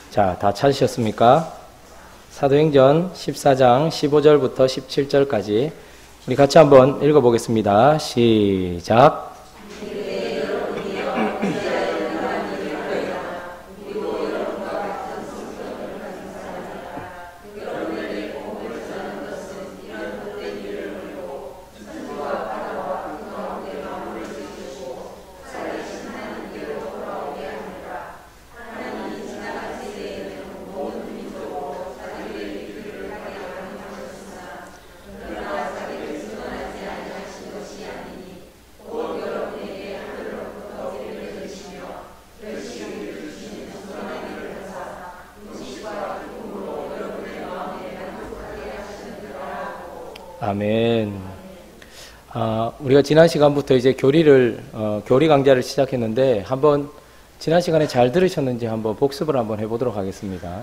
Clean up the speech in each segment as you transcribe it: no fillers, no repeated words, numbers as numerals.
자, 다 찾으셨습니까? 사도행전 14장 15절부터 17절까지 우리 같이 한번 읽어보겠습니다. 시작. 아멘. 우리가 지난 시간부터 이제 교리 강좌를 시작했는데 한번 지난 시간에 잘 들으셨는지 한번 복습을 한번 해보도록 하겠습니다.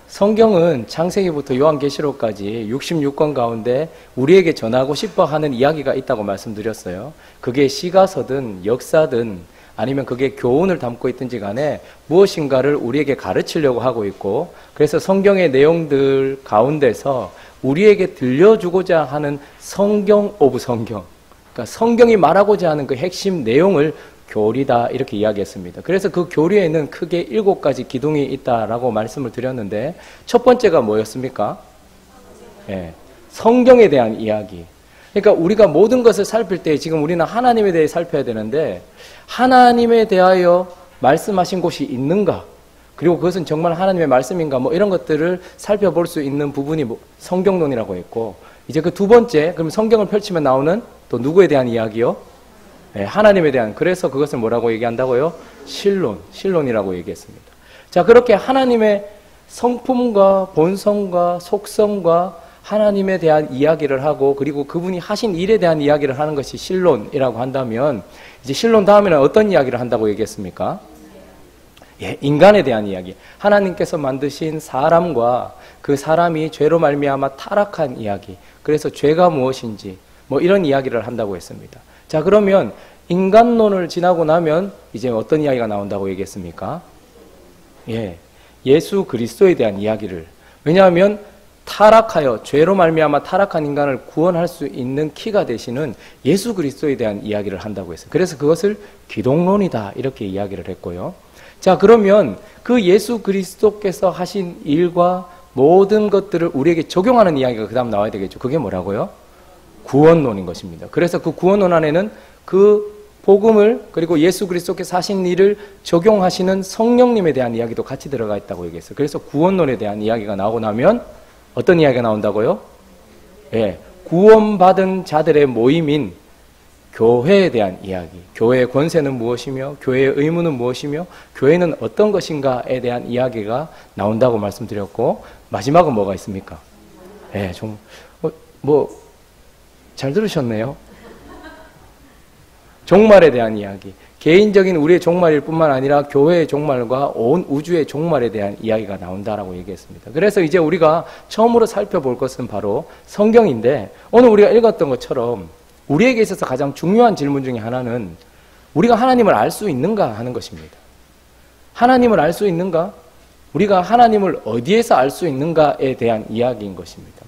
성경은 창세기부터 요한계시록까지 66권 가운데 우리에게 전하고 싶어 하는 이야기가 있다고 말씀드렸어요. 그게 시가서든 역사든 아니면 그게 교훈을 담고 있든지 간에 무엇인가를 우리에게 가르치려고 하고 있고, 그래서 성경의 내용들 가운데서 우리에게 들려주고자 하는 성경 오브 성경, 그러니까 성경이 말하고자 하는 그 핵심 내용을 교리다 이렇게 이야기했습니다. 그래서 그 교리에는 크게 7가지 기둥이 있다라고 말씀을 드렸는데, 첫 번째가 뭐였습니까? 성경에 대한 이야기. 그러니까 우리가 모든 것을 살필 때 지금 우리는 하나님에 대해 살펴야 되는데, 하나님에 대하여 말씀하신 곳이 있는가? 그리고 그것은 정말 하나님의 말씀인가? 뭐 이런 것들을 살펴볼 수 있는 부분이 성경론이라고 했고, 이제 그 두 번째, 그럼 성경을 펼치면 나오는 또 누구에 대한 이야기요? 하나님에 대한, 그래서 그것을 뭐라고 얘기한다고요? 신론이라고 얘기했습니다. 자, 그렇게 하나님의 성품과 본성과 속성과 하나님에 대한 이야기를 하고, 그리고 그분이 하신 일에 대한 이야기를 하는 것이 신론이라고 한다면, 이제 신론 다음에는 어떤 이야기를 한다고 얘기했습니까? 인간에 대한 이야기. 하나님께서 만드신 사람과 그 사람이 죄로 말미암아 타락한 이야기. 그래서 죄가 무엇인지 뭐 이런 이야기를 한다고 했습니다. 자, 그러면 인간론을 지나고 나면 이제 어떤 이야기가 나온다고 얘기했습니까? 예수 그리스도에 대한 이야기를. 왜냐하면 타락하여 죄로 말미암아 타락한 인간을 구원할 수 있는 키가 되시는 예수 그리스도에 대한 이야기를 한다고 했어요. 그래서 그것을 기독론이다 이렇게 이야기를 했고요. 자, 그러면 그 예수 그리스도께서 하신 일과 모든 것들을 우리에게 적용하는 이야기가 그 다음 나와야 되겠죠. 그게 뭐라고요? 구원론인 것입니다. 그래서 그 구원론 안에는 그 복음을, 그리고 예수 그리스도께서 하신 일을 적용하시는 성령님에 대한 이야기도 같이 들어가 있다고 얘기했어요. 그래서 구원론에 대한 이야기가 나오고 나면 어떤 이야기가 나온다고요? 구원받은 자들의 모임인 교회에 대한 이야기. 교회의 권세는 무엇이며 교회의 의무는 무엇이며 교회는 어떤 것인가에 대한 이야기가 나온다고 말씀드렸고, 마지막은 뭐가 있습니까? 잘 들으셨네요. 종말에 대한 이야기. 개인적인 우리의 종말일 뿐만 아니라 교회의 종말과 온 우주의 종말에 대한 이야기가 나온다라고 얘기했습니다. 그래서 이제 우리가 처음으로 살펴볼 것은 바로 성경인데, 오늘 우리가 읽었던 것처럼 우리에게 있어서 가장 중요한 질문 중에 하나는 우리가 하나님을 알 수 있는가 하는 것입니다. 하나님을 알 수 있는가? 우리가 하나님을 어디에서 알 수 있는가에 대한 이야기인 것입니다.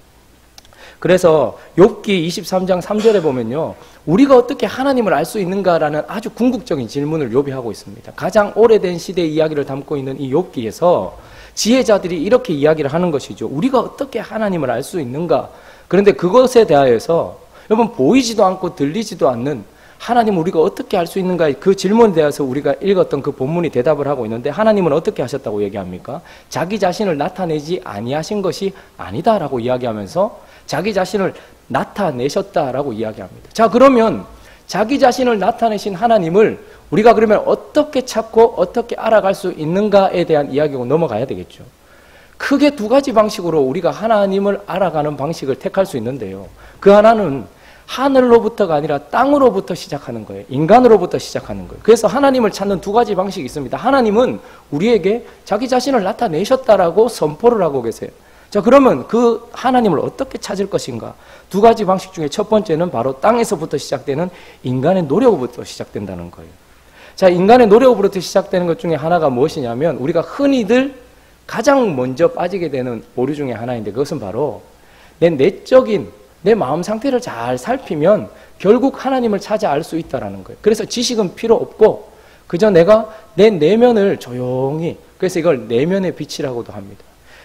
그래서 욥기 23장 3절에 보면요, 우리가 어떻게 하나님을 알 수 있는가라는 아주 궁극적인 질문을 욥이 하고 있습니다. 가장 오래된 시대의 이야기를 담고 있는 이 욥기에서 지혜자들이 이렇게 이야기를 하는 것이죠. 우리가 어떻게 하나님을 알 수 있는가? 그런데 그것에 대하여서 여러분, 보이지도 않고 들리지도 않는 하나님을 우리가 어떻게 알 수 있는가, 그 질문에 대해서 우리가 읽었던 그 본문이 대답을 하고 있는데, 하나님은 어떻게 하셨다고 얘기합니까? 자기 자신을 나타내지 아니하신 것이 아니다라고 이야기하면서 자기 자신을 나타내셨다라고 이야기합니다. 자, 그러면 자기 자신을 나타내신 하나님을 우리가 그러면 어떻게 찾고 어떻게 알아갈 수 있는가에 대한 이야기로 넘어가야 되겠죠. 크게 2가지 방식으로 우리가 하나님을 알아가는 방식을 택할 수 있는데요, 그 하나는 하늘로부터가 아니라 땅으로부터 시작하는 거예요. 인간으로부터 시작하는 거예요. 그래서 하나님을 찾는 2가지 방식이 있습니다. 하나님은 우리에게 자기 자신을 나타내셨다라고 선포를 하고 계세요. 자, 그러면 그 하나님을 어떻게 찾을 것인가? 2가지 방식 중에 첫 번째는 바로 땅에서부터 시작되는 인간의 노력으로부터 시작된다는 거예요. 자, 인간의 노력으로부터 시작되는 것 중에 하나가 무엇이냐면, 우리가 흔히들 가장 먼저 빠지게 되는 오류 중에 하나인데 그것은 바로 내 내적인 내 마음 상태를 잘 살피면 결국 하나님을 찾아 알 수 있다는 거예요. 그래서 지식은 필요 없고 그저 내가 내 내면을 조용히, 그래서 이걸 내면의 빛이라고도 합니다.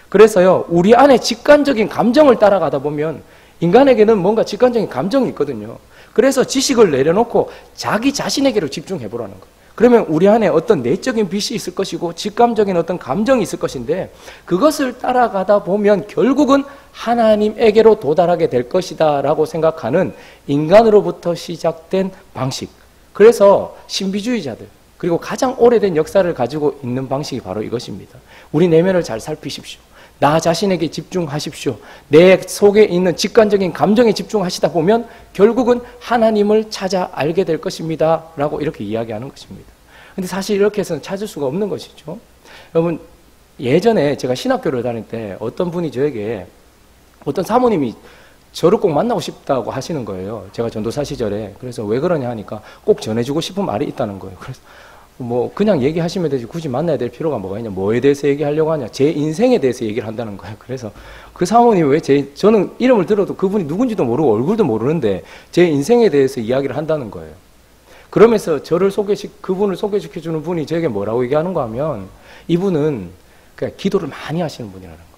그래서요, 우리 안에 직관적인 감정을 따라가다 보면 인간에게는 뭔가 직관적인 감정이 있거든요. 그래서 지식을 내려놓고 자기 자신에게로 집중해 보라는 거예요. 그러면 우리 안에 어떤 내적인 빛이 있을 것이고 직감적인 어떤 감정이 있을 것인데 그것을 따라가다 보면 결국은 하나님에게로 도달하게 될 것이다 라고 생각하는 인간으로부터 시작된 방식. 그래서 신비주의자들 그리고 가장 오래된 역사를 가지고 있는 방식이 바로 이것입니다. 우리 내면을 잘 살피십시오. 나 자신에게 집중하십시오. 내 속에 있는 직관적인 감정에 집중하시다 보면 결국은 하나님을 찾아 알게 될 것입니다 라고 이렇게 이야기하는 것입니다. 근데 사실 이렇게 해서는 찾을 수가 없는 것이죠. 여러분, 예전에 제가 신학교를 다닐 때 어떤 분이 저에게, 어떤 사모님이 저를 꼭 만나고 싶다고 하시는 거예요. 제가 전도사 시절에. 그래서 왜 그러냐 하니까 꼭 전해주고 싶은 말이 있다는 거예요. 그래서 뭐 그냥 얘기하시면 되지 굳이 만나야 될 필요가 뭐가 있냐, 뭐에 대해서 얘기하려고 하냐, 제 인생에 대해서 얘기를 한다는 거예요. 그래서 그 사모님이 왜 저는 이름을 들어도 그분이 누군지도 모르고 얼굴도 모르는데 제 인생에 대해서 이야기를 한다는 거예요. 그러면서 그분을 소개시켜주는 분이 저에게 뭐라고 얘기하는가 하면 이분은 그냥 기도를 많이 하시는 분이라는 거예요.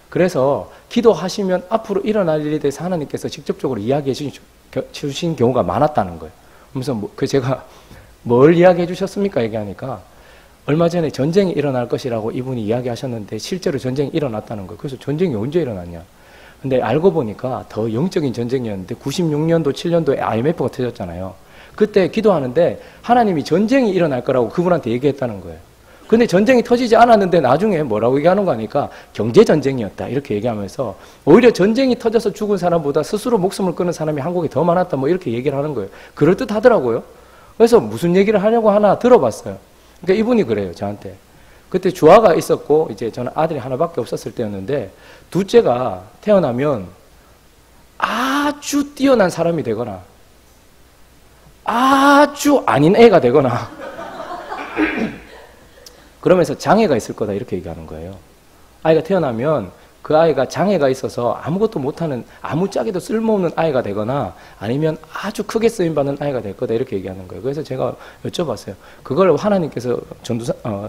그래서 기도하시면 앞으로 일어날 일에 대해서 하나님께서 직접적으로 이야기해 주신 경우가 많았다는 거예요. 그래서 제가 뭘 이야기해 주셨습니까? 얘기하니까 얼마 전에 전쟁이 일어날 것이라고 이분이 이야기하셨는데 실제로 전쟁이 일어났다는 거예요. 그래서 전쟁이 언제 일어났냐? 근데 알고 보니까 더 영적인 전쟁이었는데 96년도, 7년도에 IMF가 터졌잖아요. 그때 기도하는데 하나님이 전쟁이 일어날 거라고 그분한테 얘기했다는 거예요. 근데 전쟁이 터지지 않았는데 나중에 뭐라고 얘기하는 거 아니까 경제전쟁이었다 이렇게 얘기하면서 오히려 전쟁이 터져서 죽은 사람보다 스스로 목숨을 끊은 사람이 한국에 더 많았다 뭐 이렇게 얘기를 하는 거예요. 그럴듯하더라고요. 그래서 무슨 얘기를 하려고 하나 들어봤어요. 그러니까 이분이 그래요, 저한테. 그때 주아가 있었고, 이제 저는 아들이 하나밖에 없었을 때였는데, 둘째가 태어나면 아주 뛰어난 사람이 되거나, 아주 아닌 애가 되거나, 그러면서 장애가 있을 거다, 이렇게 얘기하는 거예요. 아이가 태어나면 그 아이가 장애가 있어서 아무것도 못하는 아무짝에도 쓸모없는 아이가 되거나 아니면 아주 크게 쓰임받는 아이가 될 거다 이렇게 얘기하는 거예요. 그래서 제가 여쭤봤어요. 그걸 하나님께서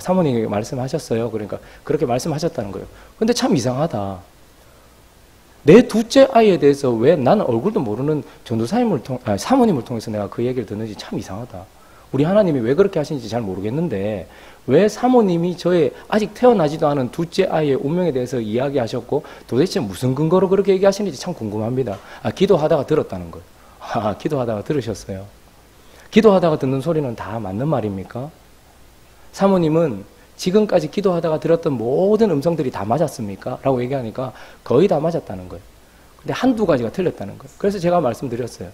사모님에게 말씀하셨어요. 그러니까 그렇게 말씀하셨다는 거예요. 근데 참 이상하다. 내 둘째 아이에 대해서 왜 나는 얼굴도 모르는 사모님을 통해서 내가 그 얘기를 듣는지 참 이상하다. 우리 하나님이 왜 그렇게 하시는지 잘 모르겠는데 왜 사모님이 저의 아직 태어나지도 않은 둘째 아이의 운명에 대해서 이야기하셨고 도대체 무슨 근거로 그렇게 얘기하시는지 참 궁금합니다. 기도하다가 들었다는 거예요. 기도하다가 들으셨어요. 기도하다가 듣는 소리는 다 맞는 말입니까? 사모님은 지금까지 기도하다가 들었던 모든 음성들이 다 맞았습니까? 라고 얘기하니까 거의 다 맞았다는 거예요. 근데 한두 가지가 틀렸다는 거예요. 그래서 제가 말씀드렸어요.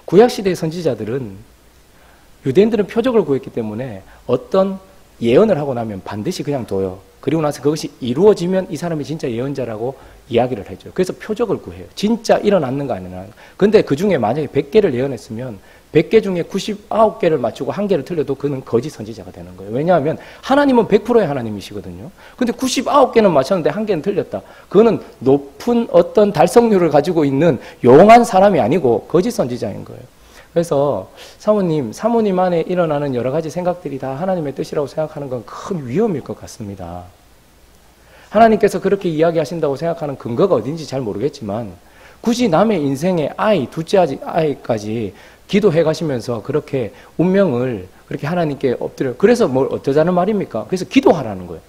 구약시대의 선지자들은 유대인들은 표적을 구했기 때문에 어떤 예언을 하고 나면 반드시 그냥 둬요. 그리고 나서 그것이 이루어지면 이 사람이 진짜 예언자라고 이야기를 해줘요. 그래서 표적을 구해요. 진짜 일어났는가 아니나. 근데 그 중에 만약에 100개를 예언했으면 100개 중에 99개를 맞추고 1개를 틀려도 그는 거짓 선지자가 되는 거예요. 왜냐하면 하나님은 100%의 하나님이시거든요. 근데 99개는 맞췄는데 1개는 틀렸다. 그거는 높은 어떤 달성률을 가지고 있는 용한 사람이 아니고 거짓 선지자인 거예요. 그래서 사모님 안에 일어나는 여러 가지 생각들이 다 하나님의 뜻이라고 생각하는 건 큰 위험일 것 같습니다. 하나님께서 그렇게 이야기하신다고 생각하는 근거가 어딘지 잘 모르겠지만 굳이 남의 인생의 둘째 아이까지 기도해 가시면서 그렇게 운명을 그렇게 하나님께 엎드려. 그래서 뭘 어쩌자는 말입니까? 그래서 기도하라는 거예요.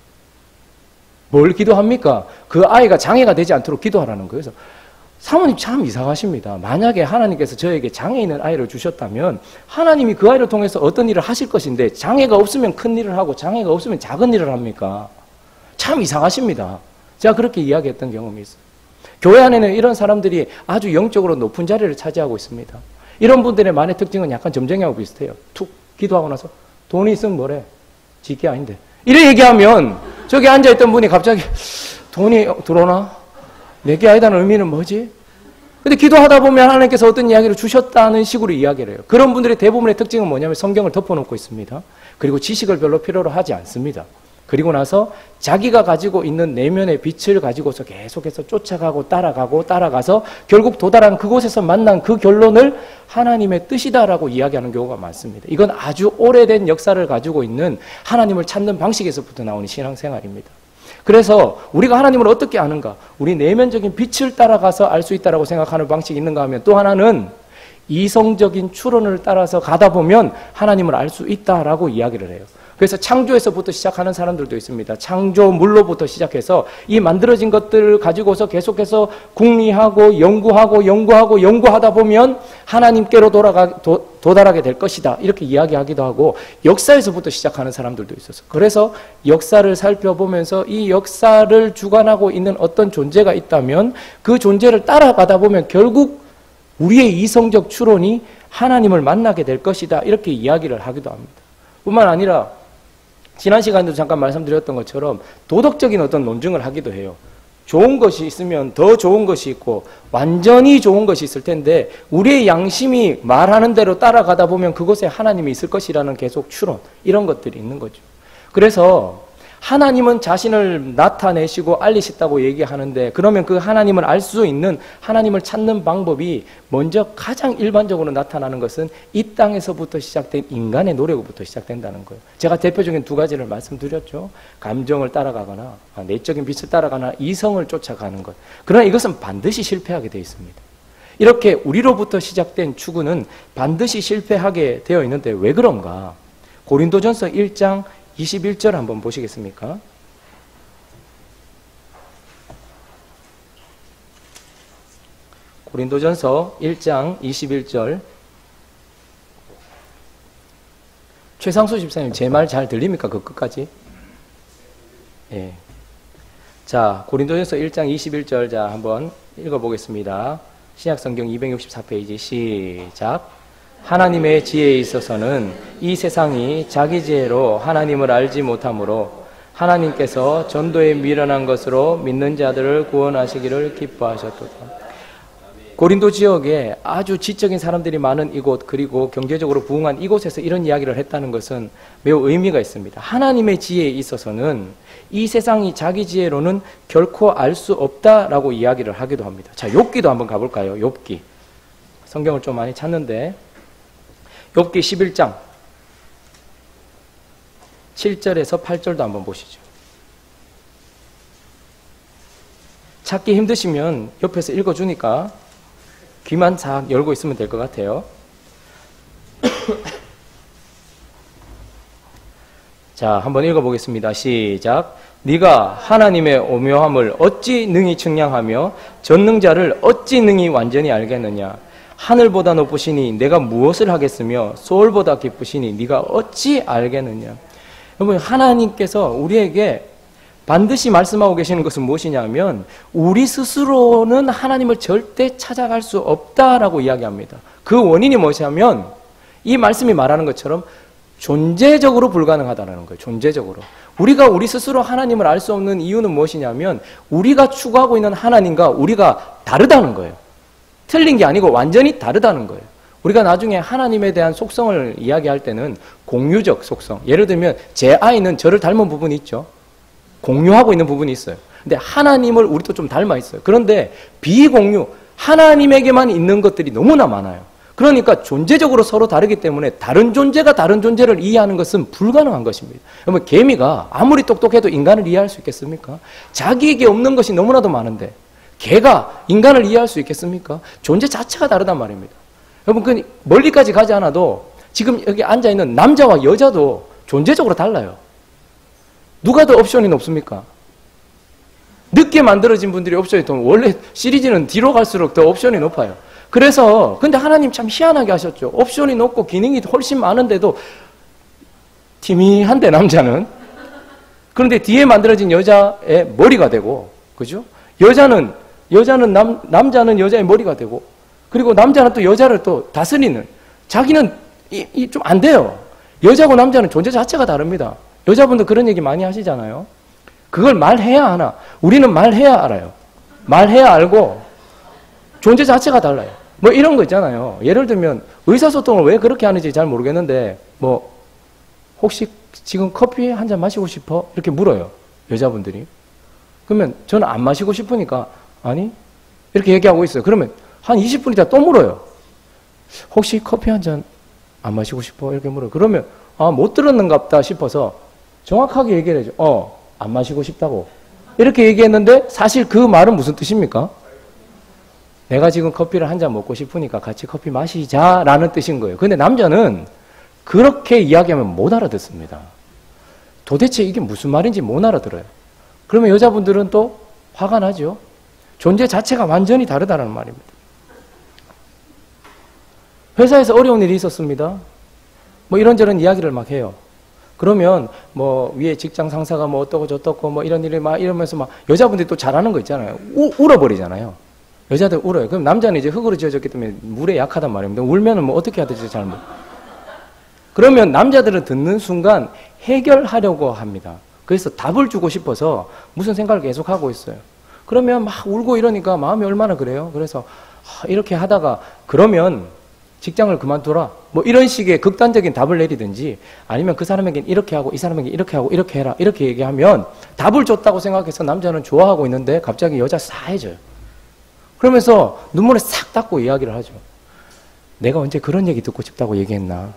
뭘 기도합니까? 그 아이가 장애가 되지 않도록 기도하라는 거예요. 그래서 사모님 참 이상하십니다. 만약에 하나님께서 저에게 장애 있는 아이를 주셨다면 하나님이 그 아이를 통해서 어떤 일을 하실 것인데 장애가 없으면 큰 일을 하고 장애가 없으면 작은 일을 합니까? 참 이상하십니다. 제가 그렇게 이야기했던 경험이 있어요. 교회 안에는 이런 사람들이 아주 영적으로 높은 자리를 차지하고 있습니다. 이런 분들의 만의 특징은 약간 점쟁이하고 비슷해요. 툭 기도하고 나서 돈이 있으면 뭐래? 지게 아닌데. 이래 얘기하면 저기 앉아있던 분이 갑자기 돈이 들어오나? 내게 아이다는 의미는 뭐지? 근데 기도하다 보면 하나님께서 어떤 이야기를 주셨다는 식으로 이야기를 해요. 그런 분들의 대부분의 특징은 뭐냐면 성경을 덮어놓고 있습니다. 그리고 지식을 별로 필요로 하지 않습니다. 그리고 나서 자기가 가지고 있는 내면의 빛을 가지고서 계속해서 쫓아가고 따라가서 결국 도달한 그곳에서 만난 그 결론을 하나님의 뜻이다라고 이야기하는 경우가 많습니다. 이건 아주 오래된 역사를 가지고 있는 하나님을 찾는 방식에서부터 나오는 신앙생활입니다. 그래서 우리가 하나님을 어떻게 아는가? 우리 내면적인 빛을 따라가서 알 수 있다라고 생각하는 방식이 있는가 하면, 또 하나는 이성적인 추론을 따라서 가다 보면 하나님을 알 수 있다라고 이야기를 해요. 그래서 창조에서부터 시작하는 사람들도 있습니다. 창조물로부터 시작해서 이 만들어진 것들을 가지고서 계속해서 궁리하고 연구하다 보면 하나님께로 도달하게 될 것이다, 이렇게 이야기하기도 하고, 역사에서부터 시작하는 사람들도 있어서, 그래서 역사를 살펴보면서 이 역사를 주관하고 있는 어떤 존재가 있다면 그 존재를 따라가다 보면 결국 우리의 이성적 추론이 하나님을 만나게 될 것이다, 이렇게 이야기를 하기도 합니다. 뿐만 아니라 지난 시간에도 잠깐 말씀드렸던 것처럼 도덕적인 어떤 논증을 하기도 해요. 좋은 것이 있으면 더 좋은 것이 있고 완전히 좋은 것이 있을 텐데, 우리의 양심이 말하는 대로 따라가다 보면 그곳에 하나님이 있을 것이라는 계속 추론, 이런 것들이 있는 거죠. 그래서 하나님은 자신을 나타내시고 알리셨다고 얘기하는데, 그러면 그 하나님을 알 수 있는, 하나님을 찾는 방법이 먼저 가장 일반적으로 나타나는 것은 이 땅에서부터 시작된 인간의 노력부터 시작된다는 거예요. 제가 대표적인 두 가지를 말씀드렸죠. 감정을 따라가거나 내적인 빛을 따라가거나 이성을 쫓아가는 것. 그러나 이것은 반드시 실패하게 되어 있습니다. 이렇게 우리로부터 시작된 추구는 반드시 실패하게 되어 있는데 왜 그런가? 고린도전서 1장 21절 한번 보시겠습니까? 고린도전서 1장 21절. 최상수 집사님, 제 말 잘 들립니까? 그 끝까지? 예. 자, 고린도전서 1장 21절, 자, 한번 읽어보겠습니다. 신약성경 264페이지, 시작. 하나님의 지혜에 있어서는 이 세상이 자기 지혜로 하나님을 알지 못하므로 하나님께서 전도에 미련한 것으로 믿는 자들을 구원하시기를 기뻐하셨도다. 고린도 지역에 아주 지적인 사람들이 많은 이곳, 그리고 경제적으로 부흥한 이곳에서 이런 이야기를 했다는 것은 매우 의미가 있습니다. 하나님의 지혜에 있어서는 이 세상이 자기 지혜로는 결코 알 수 없다라고 이야기를 하기도 합니다. 자, 욥기도 한번 가볼까요? 욥기. 성경을 좀 많이 찾는데 욥기 11장 7절에서 8절도 한번 보시죠. 찾기 힘드시면 옆에서 읽어주니까 귀만 싹 열고 있으면 될 것 같아요. 자, 한번 읽어보겠습니다. 시작. 네가 하나님의 오묘함을 어찌 능히 측량하며 전능자를 어찌 능히 완전히 알겠느냐. 하늘보다 높으시니 내가 무엇을 하겠으며 소울보다 깊으시니 네가 어찌 알겠느냐. 여러분, 하나님께서 우리에게 반드시 말씀하고 계시는 것은 무엇이냐면 우리 스스로는 하나님을 절대 찾아갈 수 없다라고 이야기합니다. 그 원인이 무엇이냐면 이 말씀이 말하는 것처럼 존재적으로 불가능하다는 거예요. 존재적으로. 우리가 우리 스스로 하나님을 알 수 없는 이유는 무엇이냐면 우리가 추구하고 있는 하나님과 우리가 다르다는 거예요. 틀린 게 아니고 완전히 다르다는 거예요. 우리가 나중에 하나님에 대한 속성을 이야기할 때는 공유적 속성. 예를 들면 제 아이는 저를 닮은 부분이 있죠. 공유하고 있는 부분이 있어요. 근데 하나님을 우리도 좀 닮아 있어요. 그런데 비공유, 하나님에게만 있는 것들이 너무나 많아요. 그러니까 존재적으로 서로 다르기 때문에 다른 존재가 다른 존재를 이해하는 것은 불가능한 것입니다. 여러분, 개미가 아무리 똑똑해도 인간을 이해할 수 있겠습니까? 자기에게 없는 것이 너무나도 많은데 개가 인간을 이해할 수 있겠습니까? 존재 자체가 다르단 말입니다. 여러분, 그 멀리까지 가지 않아도 지금 여기 앉아있는 남자와 여자도 존재적으로 달라요. 누가 더 옵션이 높습니까? 늦게 만들어진 분들이 옵션이 더, 원래 시리즈는 뒤로 갈수록 더 옵션이 높아요. 그래서 근데 하나님 참 희한하게 하셨죠. 옵션이 높고 기능이 훨씬 많은데도 티미한데 남자는. 그런데 뒤에 만들어진 여자의 머리가 되고, 그죠? 남자는 여자의 머리가 되고, 그리고 남자는 또 여자를 또 다스리는, 자기는 좀 안 돼요. 여자고 남자는 존재 자체가 다릅니다. 여자분들 그런 얘기 많이 하시잖아요. 그걸 말해야 하나? 우리는 말해야 알아요. 말해야 알고 존재 자체가 달라요. 뭐 이런 거 있잖아요. 예를 들면 의사소통을 왜 그렇게 하는지 잘 모르겠는데, 뭐 혹시 지금 커피 한 잔 마시고 싶어? 이렇게 물어요. 여자분들이. 그러면 저는 안 마시고 싶으니까 아니? 이렇게 얘기하고 있어요. 그러면 한 20분 있다 또 물어요. 혹시 커피 한 잔 안 마시고 싶어? 이렇게 물어요. 그러면 못 들었는갑다 싶어서 정확하게 얘기를 해줘. 안 마시고 싶다고. 이렇게 얘기했는데 사실 그 말은 무슨 뜻입니까? 내가 지금 커피를 한 잔 먹고 싶으니까 같이 커피 마시자라는 뜻인 거예요. 근데 남자는 그렇게 이야기하면 못 알아듣습니다. 도대체 이게 무슨 말인지 못 알아들어요. 그러면 여자분들은 또 화가 나죠. 존재 자체가 완전히 다르다는 말입니다. 회사에서 어려운 일이 있었습니다. 뭐 이런저런 이야기를 막 해요. 그러면 뭐 위에 직장 상사가 뭐 어떠고 저떠고 뭐 이런 일을 막 이러면서 막 여자분들이 또 잘하는 거 있잖아요. 울어버리잖아요. 여자들 울어요. 그럼 남자는 이제 흙으로 지어졌기 때문에 물에 약하단 말입니다. 울면은 뭐 어떻게 해야 될지 잘 모르. 그러면 남자들은 듣는 순간 해결하려고 합니다. 그래서 답을 주고 싶어서 무슨 생각을 계속 하고 있어요. 그러면 막 울고 이러니까 마음이 얼마나 그래요. 그래서 이렇게 하다가 그러면 직장을 그만둬라. 뭐 이런 식의 극단적인 답을 내리든지 아니면 그 사람에겐 이렇게 하고 이 사람에겐 이렇게 하고 이렇게 해라. 이렇게 얘기하면 답을 줬다고 생각해서 남자는 좋아하고 있는데 갑자기 여자 싸해져요. 그러면서 눈물을 싹 닦고 이야기를 하죠. 내가 언제 그런 얘기 듣고 싶다고 얘기했나.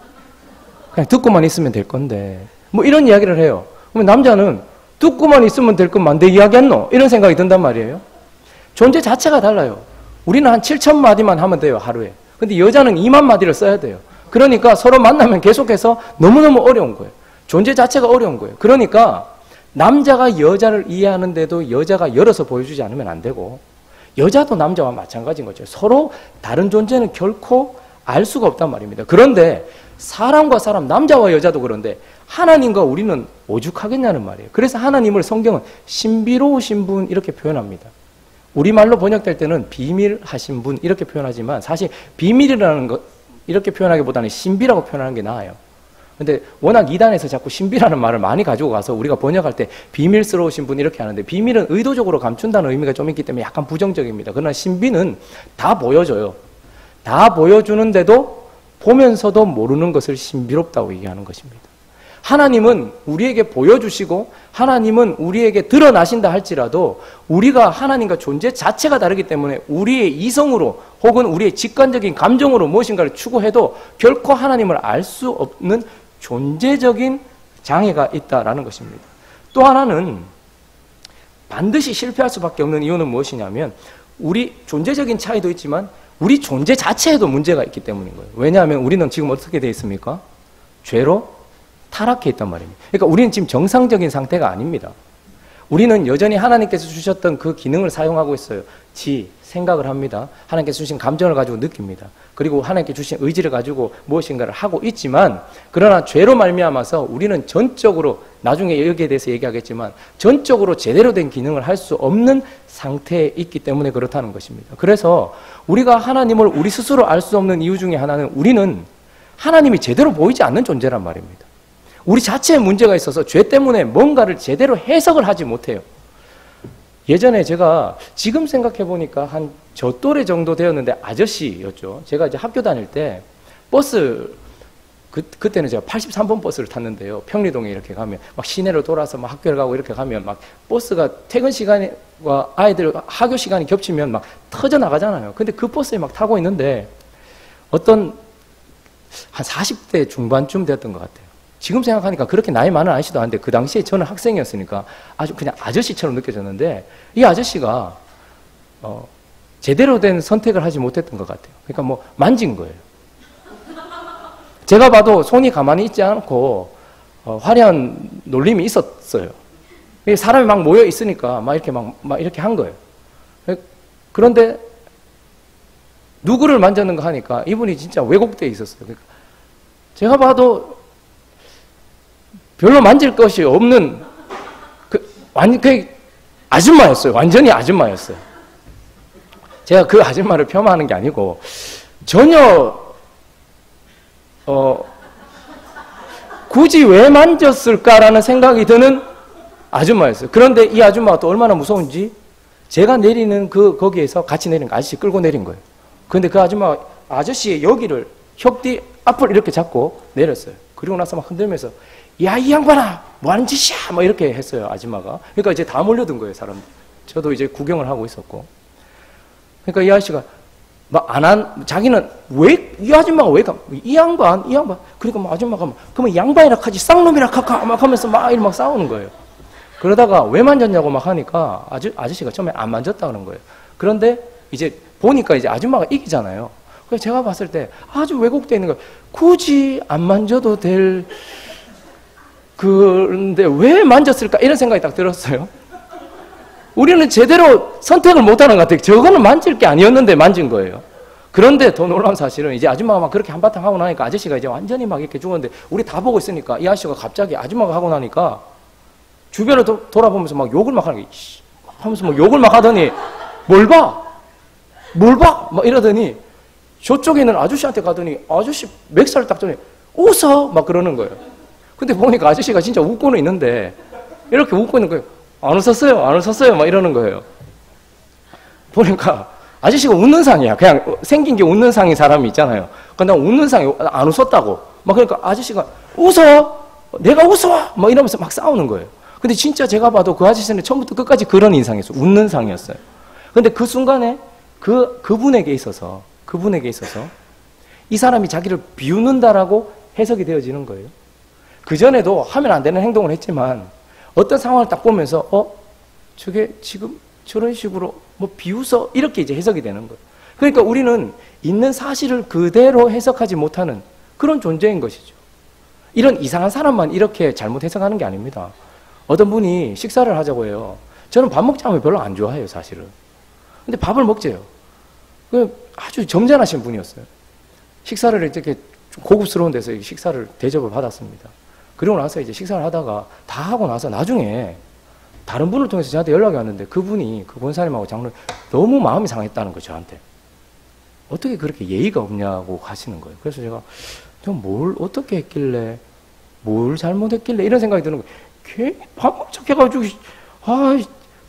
그냥 듣고만 있으면 될 건데. 뭐 이런 이야기를 해요. 그러면 남자는 듣고만 있으면 될 것만 내 이야기했노? 이런 생각이 든단 말이에요. 존재 자체가 달라요. 우리는 한 7,000마디만 하면 돼요, 하루에. 근데 여자는 2만 마디를 써야 돼요. 그러니까 서로 만나면 계속해서 너무너무 어려운 거예요. 존재 자체가 어려운 거예요. 그러니까 남자가 여자를 이해하는데도 여자가 열어서 보여주지 않으면 안 되고 여자도 남자와 마찬가지인 거죠. 서로 다른 존재는 결코 알 수가 없단 말입니다. 그런데 사람과 사람, 남자와 여자도 그런데 하나님과 우리는 오죽하겠냐는 말이에요. 그래서 하나님을 성경은 신비로우신 분 이렇게 표현합니다. 우리말로 번역될 때는 비밀하신 분 이렇게 표현하지만 사실 비밀이라는 것 이렇게 표현하기보다는 신비라고 표현하는 게 나아요. 근데 워낙 이단에서 자꾸 신비라는 말을 많이 가지고 가서 우리가 번역할 때 비밀스러우신 분 이렇게 하는데 비밀은 의도적으로 감춘다는 의미가 좀 있기 때문에 약간 부정적입니다. 그러나 신비는 다 보여줘요. 다 보여주는데도 보면서도 모르는 것을 신비롭다고 얘기하는 것입니다. 하나님은 우리에게 보여주시고 하나님은 우리에게 드러나신다 할지라도 우리가 하나님과 존재 자체가 다르기 때문에 우리의 이성으로 혹은 우리의 직관적인 감정으로 무엇인가를 추구해도 결코 하나님을 알 수 없는 존재적인 장애가 있다라는 것입니다. 또 하나는 반드시 실패할 수밖에 없는 이유는 무엇이냐면 우리 존재적인 차이도 있지만 우리 존재 자체에도 문제가 있기 때문인 거예요. 왜냐하면 우리는 지금 어떻게 되어 있습니까? 죄로 타락해 있단 말입니다. 그러니까 우리는 지금 정상적인 상태가 아닙니다. 우리는 여전히 하나님께서 주셨던 그 기능을 사용하고 있어요. 생각을 합니다. 하나님께서 주신 감정을 가지고 느낍니다. 그리고 하나님께 주신 의지를 가지고 무엇인가를 하고 있지만 그러나 죄로 말미암아서 우리는 전적으로 나중에 여기에 대해서 얘기하겠지만 전적으로 제대로 된 기능을 할 수 없는 상태에 있기 때문에 그렇다는 것입니다. 그래서 우리가 하나님을 우리 스스로 알 수 없는 이유 중에 하나는 우리는 하나님이 제대로 보이지 않는 존재란 말입니다. 우리 자체에 문제가 있어서 죄 때문에 뭔가를 제대로 해석을 하지 못해요. 예전에 제가 지금 생각해 보니까 한 저 또래 정도 되었는데 아저씨였죠. 제가 이제 학교 다닐 때 버스 그때는 제가 83번 버스를 탔는데요. 평리동에 이렇게 가면 막 시내로 돌아서 막 학교를 가고 이렇게 가면 막 버스가 퇴근 시간과 아이들 학교 시간이 겹치면 막 터져 나가잖아요. 근데 그 버스에 막 타고 있는데 어떤 한 40대 중반쯤 되었던 것 같아요. 지금 생각하니까 그렇게 나이 많은 아저씨도 아닌데 그 당시에 저는 학생이었으니까 아주 그냥 아저씨처럼 느껴졌는데 이 아저씨가 제대로 된 선택을 하지 못했던 것 같아요. 그러니까 뭐 만진 거예요. 제가 봐도 손이 가만히 있지 않고 화려한 놀림이 있었어요. 사람이 막 모여 있으니까 막 이렇게 한 거예요. 그런데 누구를 만졌는가 하니까 이분이 진짜 왜곡되어 있었어요. 그러니까 제가 봐도 별로 만질 것이 없는 그 아줌마였어요. 완전히 아줌마였어요. 제가 그 아줌마를 폄하하는 게 아니고 전혀 굳이 왜 만졌을까라는 생각이 드는 아줌마였어요. 그런데 이 아줌마가 또 얼마나 무서운지 제가 내리는 거기에서 같이 내린 거 아저씨 끌고 내린 거예요. 그런데 그 아저씨의 여기를 혁뒤 앞을 이렇게 잡고 내렸어요. 그리고 나서 막 흔들면서 야, 이 양반아! 뭐 하는 짓이야! 뭐 이렇게 했어요, 아줌마가. 그러니까 이제 다 몰려든 거예요, 사람들. 저도 이제 구경을 하고 있었고. 그러니까 이 아저씨가 막 자기는 왜, 이 아줌마가 왜, 이 양반. 그러니까 막 아줌마가 막, 그러면 양반이라 하지, 쌍놈이라 하까? 막 하면서 막 싸우는 거예요. 그러다가 왜 만졌냐고 막 하니까 아저씨가 처음에 안 만졌다 그런 거예요. 그런데 이제 보니까 이제 아줌마가 이기잖아요. 그래서 제가 봤을 때 아주 왜곡되어 있는 거예요. 굳이 안 만져도 될, 그런데 왜 만졌을까? 이런 생각이 딱 들었어요. 우리는 제대로 선택을 못하는 것 같아요. 저거는 만질 게 아니었는데 만진 거예요. 그런데 더 놀라운 사실은 이제 아줌마가 막 그렇게 한바탕 하고 나니까 아저씨가 이제 완전히 막 이렇게 죽었는데 우리 다 보고 있으니까 이 아저씨가 갑자기 아줌마가 하고 나니까 주변을 돌아보면서 막 욕을 막 하는 거예요. 하면서 막 욕을 막 하더니 뭘 봐? 막 이러더니 저쪽에 있는 아저씨한테 가더니 아저씨 맥살을 딱 더니 웃어! 막 그러는 거예요. 근데 보니까 아저씨가 진짜 웃고는 있는데 이렇게 웃고 있는 거예요. 안 웃었어요. 막 이러는 거예요. 보니까 아저씨가 웃는 상이야. 그냥 생긴 게 웃는 상인 사람이 있잖아요. 근데 난 웃는 상이 안 웃었다고. 막 그러니까 아저씨가 웃어! 내가 웃어! 막 이러면서 막 싸우는 거예요. 근데 진짜 제가 봐도 그 아저씨는 처음부터 끝까지 그런 인상이었어요. 웃는 상이었어요. 근데 그 순간에 그분에게 있어서 이 사람이 자기를 비웃는다라고 해석이 되어지는 거예요. 그전에도 하면 안 되는 행동을 했지만 어떤 상황을 딱 보면서 저게 지금 저런 식으로 뭐 비웃어 이렇게 이제 해석이 되는 거예요. 그러니까 우리는 있는 사실을 그대로 해석하지 못하는 그런 존재인 것이죠. 이런 이상한 사람만 이렇게 잘못 해석하는 게 아닙니다. 어떤 분이 식사를 하자고 해요. 저는 밥 먹자 하면 별로 안 좋아해요, 사실은. 근데 밥을 먹재요. 아주 점잖으신 분이었어요. 식사를 이렇게 고급스러운 데서 식사를 대접을 받았습니다. 그리고 나서 이제 식사를 하다가 다 하고 나서 나중에 다른 분을 통해서 저한테 연락이 왔는데 그분이 그 권사님하고 장로님 너무 마음이 상했다는 거예요, 저한테. 어떻게 그렇게 예의가 없냐고 하시는 거예요. 그래서 제가 뭘 어떻게 했길래 뭘 잘못했길래 이런 생각이 드는 거예요. 괜히 밥 먹자 해가지고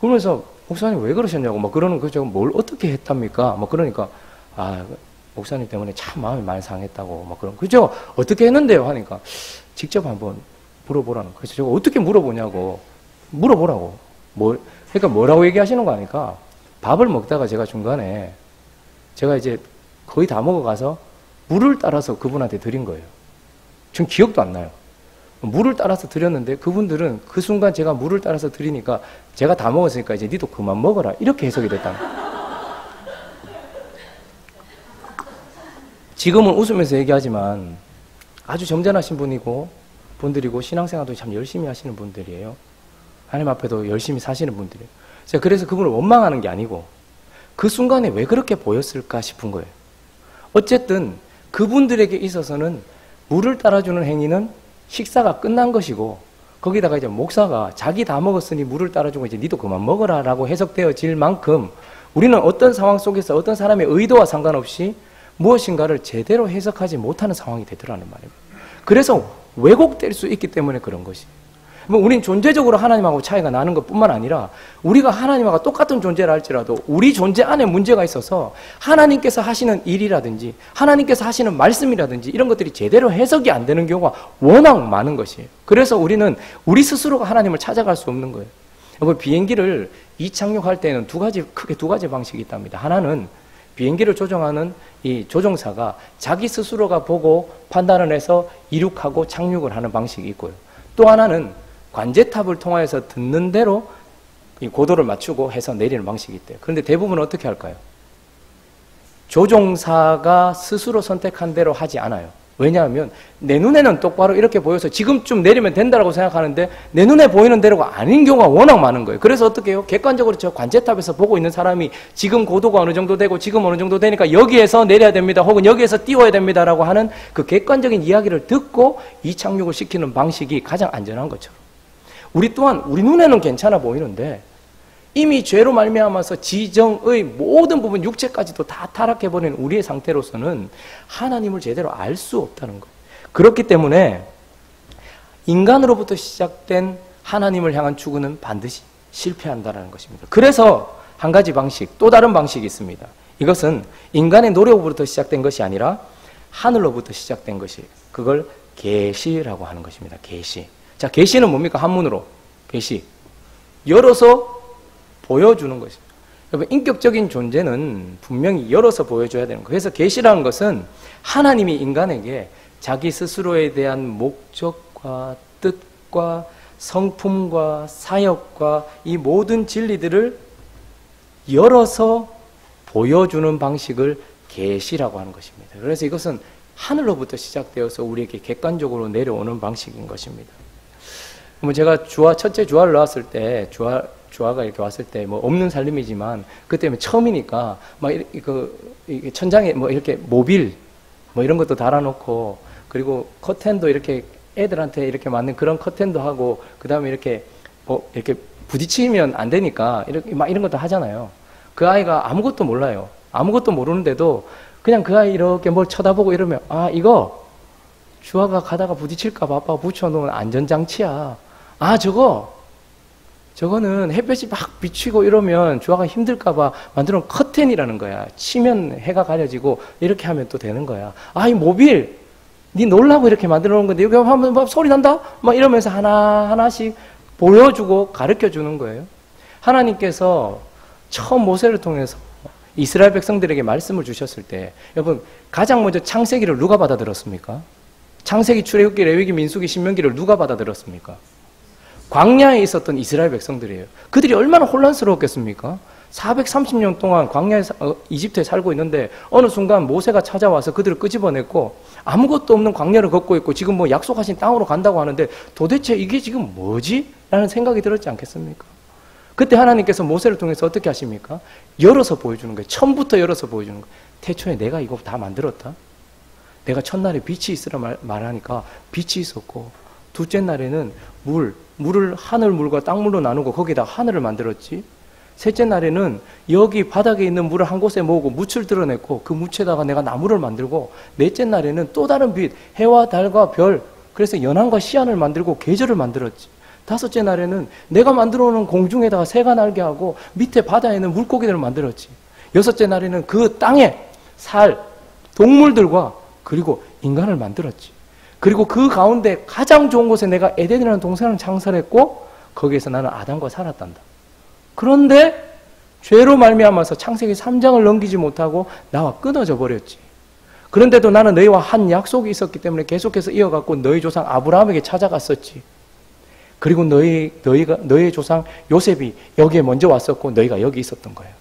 그러면서 목사님 왜 그러셨냐고 막 그러는 거 제가 뭘 어떻게 했답니까? 막 그러니까 목사님 때문에 참 마음이 많이 상했다고 막 그런 그죠? 어떻게 했는데요? 하니까 직접 한번 물어보라는 거예요. 그래서 제가 어떻게 물어보라고 그러니까 뭐라고 얘기하시는 거 아니까 밥을 먹다가 제가 중간에 제가 이제 거의 다 먹어가서 물을 따라서 그분한테 드린 거예요. 전 기억도 안 나요. 물을 따라서 드렸는데 그분들은 그 순간 제가 물을 따라서 드리니까 제가 다 먹었으니까 이제 니도 그만 먹어라 이렇게 해석이 됐다는 거예요. 지금은 웃으면서 얘기하지만 아주 점잖으신 분들이고 신앙생활도 참 열심히 하시는 분들이에요. 하나님 앞에도 열심히 사시는 분들이에요. 제가 그래서 그분을 원망하는 게 아니고 그 순간에 왜 그렇게 보였을까 싶은 거예요. 어쨌든 그분들에게 있어서는 물을 따라주는 행위는 식사가 끝난 것이고 거기다가 이제 목사가 자기 다 먹었으니 물을 따라주고 이제 니도 그만 먹어라 라고 해석되어질 만큼 우리는 어떤 상황 속에서 어떤 사람의 의도와 상관없이 무엇인가를 제대로 해석하지 못하는 상황이 되더라는 말입니다. 그래서 왜곡될 수 있기 때문에 그런 것이에요. 우린 존재적으로 하나님하고 차이가 나는 것뿐만 아니라 우리가 하나님하고 똑같은 존재를 할지라도 우리 존재 안에 문제가 있어서 하나님께서 하시는 일이라든지 하나님께서 하시는 말씀이라든지 이런 것들이 제대로 해석이 안 되는 경우가 워낙 많은 것이에요. 그래서 우리는 우리 스스로가 하나님을 찾아갈 수 없는 거예요. 비행기를 이착륙할 때는 크게 두 가지 방식이 있답니다. 하나는 비행기를 조종하는 이 조종사가 자기 스스로가 보고 판단을 해서 이륙하고 착륙을 하는 방식이 있고요. 또 하나는 관제탑을 통해서 듣는 대로 이 고도를 맞추고 해서 내리는 방식이 있대요. 그런데 대부분은 어떻게 할까요? 조종사가 스스로 선택한 대로 하지 않아요. 왜냐하면 내 눈에는 똑바로 이렇게 보여서 지금쯤 내리면 된다고 생각하는데 내 눈에 보이는 대로가 아닌 경우가 워낙 많은 거예요. 그래서 어떻게 해요? 객관적으로 저 관제탑에서 보고 있는 사람이 지금 고도가 어느 정도 되고 지금 어느 정도 되니까 여기에서 내려야 됩니다. 혹은 여기에서 띄워야 됩니다라고 하는 그 객관적인 이야기를 듣고 이착륙을 시키는 방식이 가장 안전한 것처럼 우리 또한 우리 눈에는 괜찮아 보이는데 이미 죄로 말미암아서 지정의 모든 부분 육체까지도 다 타락해버린 우리의 상태로서는 하나님을 제대로 알 수 없다는 거예요. 그렇기 때문에 인간으로부터 시작된 하나님을 향한 추구는 반드시 실패한다는 것입니다. 그래서 한 가지 방식, 또 다른 방식이 있습니다. 이것은 인간의 노력으로부터 시작된 것이 아니라 하늘로부터 시작된 것이 그걸 계시라고 하는 것입니다. 계시. 자, 계시는 뭡니까? 한문으로. 계시. 열어서 보여주는 것입니다. 여러분, 인격적인 존재는 분명히 열어서 보여줘야 되는 거예요. 그래서 계시라는 것은 하나님이 인간에게 자기 스스로에 대한 목적과 뜻과 성품과 사역과 이 모든 진리들을 열어서 보여주는 방식을 계시라고 하는 것입니다. 그래서 이것은 하늘로부터 시작되어서 우리에게 객관적으로 내려오는 방식인 것입니다. 제가 첫째 주화를 나왔을 때, 주화가 이렇게 왔을 때, 없는 살림이지만, 그때 처음이니까, 천장에 이렇게 모빌, 이런 것도 달아놓고, 그리고 커튼도 이렇게 애들한테 이렇게 맞는 그런 커튼도 하고, 그 다음에 이렇게 부딪히면 안 되니까, 이런 것도 하잖아요. 그 아이가 아무것도 몰라요. 아무것도 모르는데도, 그냥 그 아이 이렇게 뭘 쳐다보고 이러면, 이거, 주화가 가다가 부딪힐까봐 아빠가 붙여놓은 안전장치야. 저거는 햇볕이 막 비치고 이러면 주화가 힘들까봐 만들어 놓은 커튼이라는 거야. 치면 해가 가려지고 이렇게 하면 또 되는 거야. 이 모빌, 니 놀라고 이렇게 만들어 놓은 건데 여기 하면 소리 난다? 이러면서 하나하나씩 보여주고 가르쳐 주는 거예요. 하나님께서 처음 모세를 통해서 이스라엘 백성들에게 말씀을 주셨을 때, 여러분, 가장 먼저 창세기를 누가 받아들었습니까? 창세기, 출애굽기, 레위기, 민수기, 신명기를 누가 받아들었습니까? 광야에 있었던 이스라엘 백성들이에요. 그들이 얼마나 혼란스러웠겠습니까? 430년 동안 이집트에 살고 있는데 어느 순간 모세가 찾아와서 그들을 끄집어냈고 아무것도 없는 광야를 걷고 있고 지금 약속하신 땅으로 간다고 하는데 도대체 이게 지금 뭐지? 라는 생각이 들었지 않겠습니까? 그때 하나님께서 모세를 통해서 어떻게 하십니까? 열어서 보여주는 거예요. 처음부터 열어서 보여주는 거예요. 태초에 내가 이거 다 만들었다. 내가 첫날에 빛이 있으라 말하니까 빛이 있었고, 둘째 날에는 물을 하늘물과 땅물로 나누고 거기다 하늘을 만들었지. 셋째 날에는 여기 바닥에 있는 물을 한 곳에 모으고 묻을 드러냈고 그 묻에다가 내가 나무를 만들고, 넷째 날에는 또 다른 빛, 해와 달과 별, 그래서 연한과 시안을 만들고 계절을 만들었지. 다섯째 날에는 내가 만들어 놓은 공중에다가 새가 날게 하고 밑에 바다에는 물고기들을 만들었지. 여섯째 날에는 그 땅에 살 동물들과 그리고 인간을 만들었지. 그리고 그 가운데 가장 좋은 곳에 내가 에덴이라는 동산을 창설했고 거기에서 나는 아담과 살았단다. 그런데 죄로 말미암아서 창세기 3장을 넘기지 못하고 나와 끊어져 버렸지. 그런데도 나는 너희와 한 약속이 있었기 때문에 계속해서 이어갔고 너희 조상 아브라함에게 찾아갔었지. 그리고 너희의 조상 요셉이 여기에 먼저 왔었고 너희가 여기 있었던 거예요.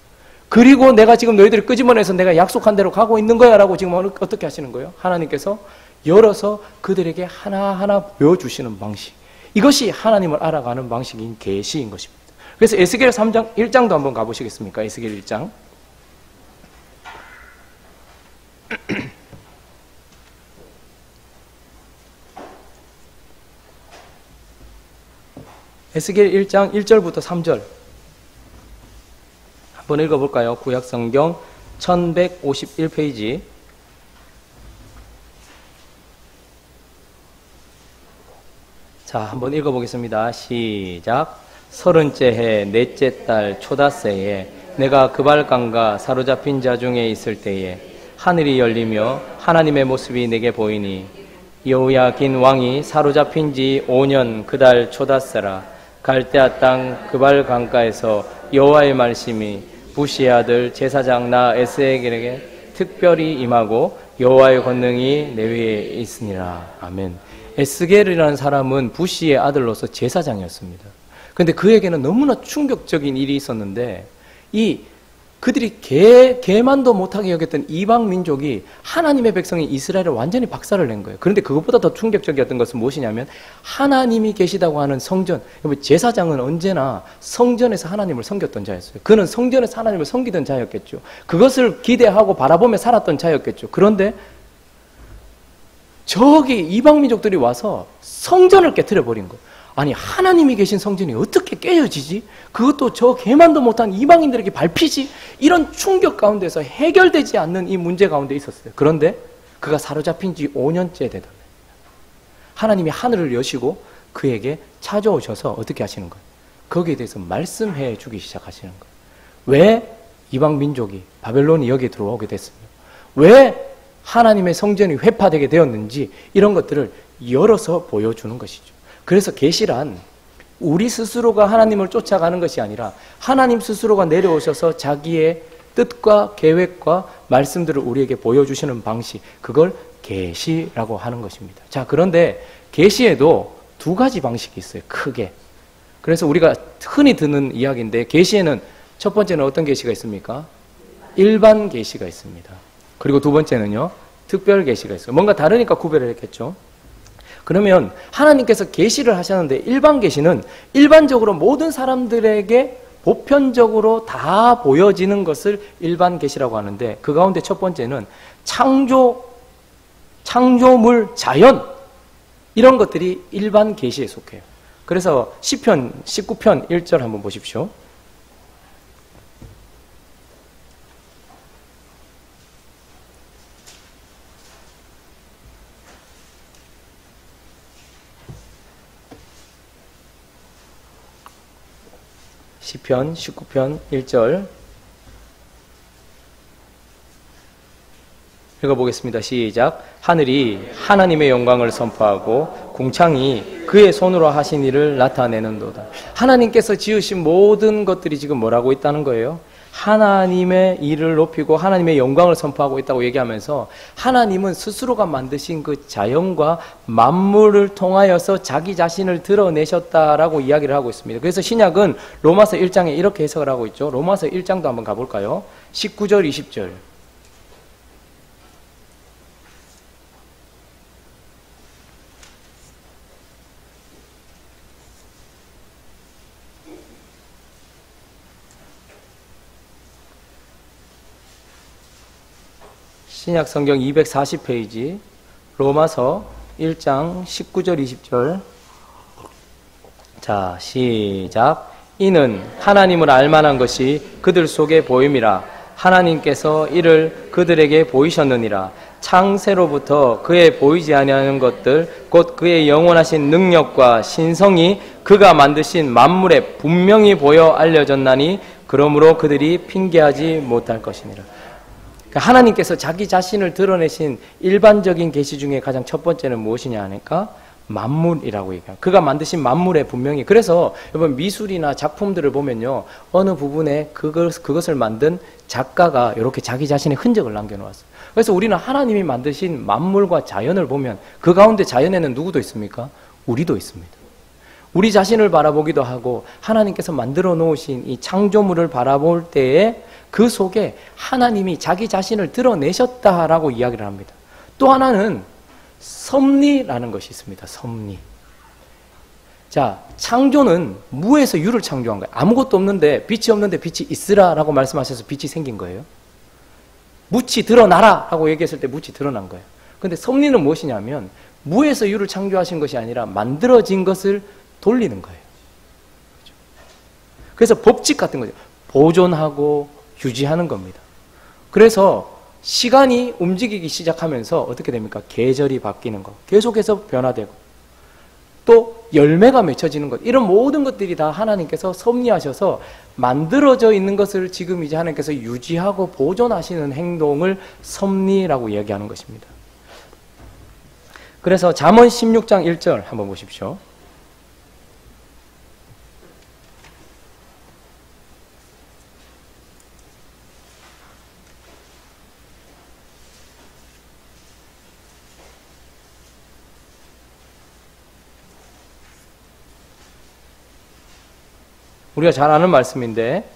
그리고 내가 지금 너희들을 끄집어내서 내가 약속한 대로 가고 있는 거야 라고 지금 어떻게 하시는 거예요? 하나님께서 열어서 그들에게 하나하나 보여주시는 방식, 이것이 하나님을 알아가는 방식인 계시인 것입니다. 그래서 에스겔 3장 1장도 한번 가보시겠습니까? 에스겔 1장. 에스겔 1장 1절부터 3절 한번 읽어볼까요? 구약성경 1151페이지. 자, 한번 읽어보겠습니다. 시작. 30째 해 넷째 달 초닷새에 내가 그발강가 사로잡힌 자 중에 있을 때에 하늘이 열리며 하나님의 모습이 내게 보이니 여호야긴 왕이 사로잡힌 지 5년 그 달 초닷새라. 갈대아 땅 그발강가에서 여호와의 말씀이 부시의 아들 제사장 나 에스겔에게 특별히 임하고 여호와의 권능이 내 위에 있으니라. 아멘. 에스겔이라는 사람은 부시의 아들로서 제사장이었습니다. 그런데 그에게는 너무나 충격적인 일이 있었는데, 그들이 개만도 못하게 여겼던 이방 민족이 하나님의 백성인 이스라엘을 완전히 박살을 낸 거예요. 그런데 그것보다 더 충격적이었던 것은 무엇이냐면 하나님이 계시다고 하는 성전, 제사장은 언제나 성전에서 하나님을 섬겼던 자였어요. 그는 성전에서 하나님을 섬기던 자였겠죠. 그것을 기대하고 바라보며 살았던 자였겠죠. 그런데 저기 이방 민족들이 와서 성전을 깨트려 버린 거예요. 아니, 하나님이 계신 성전이 어떻게 깨어지지? 그것도 저 개만도 못한 이방인들에게 밟히지? 이런 충격 가운데서 해결되지 않는 이 문제 가운데 있었어요. 그런데 그가 사로잡힌 지 5년째 되던 하나님이 하늘을 여시고 그에게 찾아오셔서 어떻게 하시는 거예요? 거기에 대해서 말씀해 주기 시작하시는 거예요. 왜 이방 민족이, 바벨론이 여기에 들어오게 됐습니까? 왜 하나님의 성전이 회파되게 되었는지 이런 것들을 열어서 보여주는 것이죠. 그래서 계시란 우리 스스로가 하나님을 쫓아가는 것이 아니라 하나님 스스로가 내려오셔서 자기의 뜻과 계획과 말씀들을 우리에게 보여주시는 방식, 그걸 계시라고 하는 것입니다. 자, 그런데 계시에도 두 가지 방식이 있어요. 크게. 그래서 우리가 흔히 듣는 이야기인데, 계시에는 첫 번째는 어떤 계시가 있습니까? 일반 계시가 있습니다. 그리고 두 번째는요, 특별 계시가 있어요. 뭔가 다르니까 구별을 했겠죠. 그러면 하나님께서 계시를 하셨는데, 일반 계시는 일반적으로 모든 사람들에게 보편적으로 다 보여지는 것을 일반 계시라고 하는데, 그 가운데 첫 번째는 창조물, 자연, 이런 것들이 일반 계시에 속해요. 그래서 시편 19편 1절 한번 보십시오. 시편 19편 1절 읽어보겠습니다. 시작. 하늘이 하나님의 영광을 선포하고 궁창이 그의 손으로 하신 일을 나타내는도다. 하나님께서 지으신 모든 것들이 지금 뭐라고 있다는 거예요? 하나님의 일을 높이고 하나님의 영광을 선포하고 있다고 얘기하면서, 하나님은 스스로가 만드신 그 자연과 만물을 통하여서 자기 자신을 드러내셨다라고 이야기를 하고 있습니다. 그래서 신약은 로마서 1장에 이렇게 해석을 하고 있죠. 로마서 1장도 한번 가볼까요? 19절 20절. 신약 성경 240페이지 로마서 1장 19절 20절. 자, 시작. 이는 하나님을 알만한 것이 그들 속에 보임이라. 하나님께서 이를 그들에게 보이셨느니라. 창세로부터 그의 보이지 아니하는 것들 곧 그의 영원하신 능력과 신성이 그가 만드신 만물에 분명히 보여 알려졌나니 그러므로 그들이 핑계하지 못할 것이니라. 하나님께서 자기 자신을 드러내신 일반적인 계시 중에 가장 첫 번째는 무엇이냐 하니까 만물이라고 얘기해요. 그가 만드신 만물에 분명히. 그래서 여러분 미술이나 작품들을 보면요, 어느 부분에 그것을 만든 작가가 이렇게 자기 자신의 흔적을 남겨놓았어요. 그래서 우리는 하나님이 만드신 만물과 자연을 보면 그 가운데 자연에는 누구도 있습니까? 우리도 있습니다. 우리 자신을 바라보기도 하고 하나님께서 만들어 놓으신 이 창조물을 바라볼 때에 그 속에 하나님이 자기 자신을 드러내셨다라고 이야기를 합니다. 또 하나는 섭리라는 것이 있습니다. 섭리. 자, 창조는 무에서 유를 창조한 거예요. 아무것도 없는데, 빛이 없는데 빛이 있으라라고 말씀하셔서 빛이 생긴 거예요. 묻이 드러나라라고 얘기했을 때 묻이 드러난 거예요. 근데 섭리는 무엇이냐면 무에서 유를 창조하신 것이 아니라 만들어진 것을 돌리는 거예요. 그래서 법칙 같은 거죠. 보존하고 유지하는 겁니다. 그래서 시간이 움직이기 시작하면서 어떻게 됩니까? 계절이 바뀌는 것, 계속해서 변화되고 또 열매가 맺혀지는 것, 이런 모든 것들이 다 하나님께서 섭리하셔서 만들어져 있는 것을 지금 이제 하나님께서 유지하고 보존하시는 행동을 섭리라고 이야기하는 것입니다. 그래서 잠언 16장 1절 한번 보십시오. 우리가 잘 아는 말씀인데,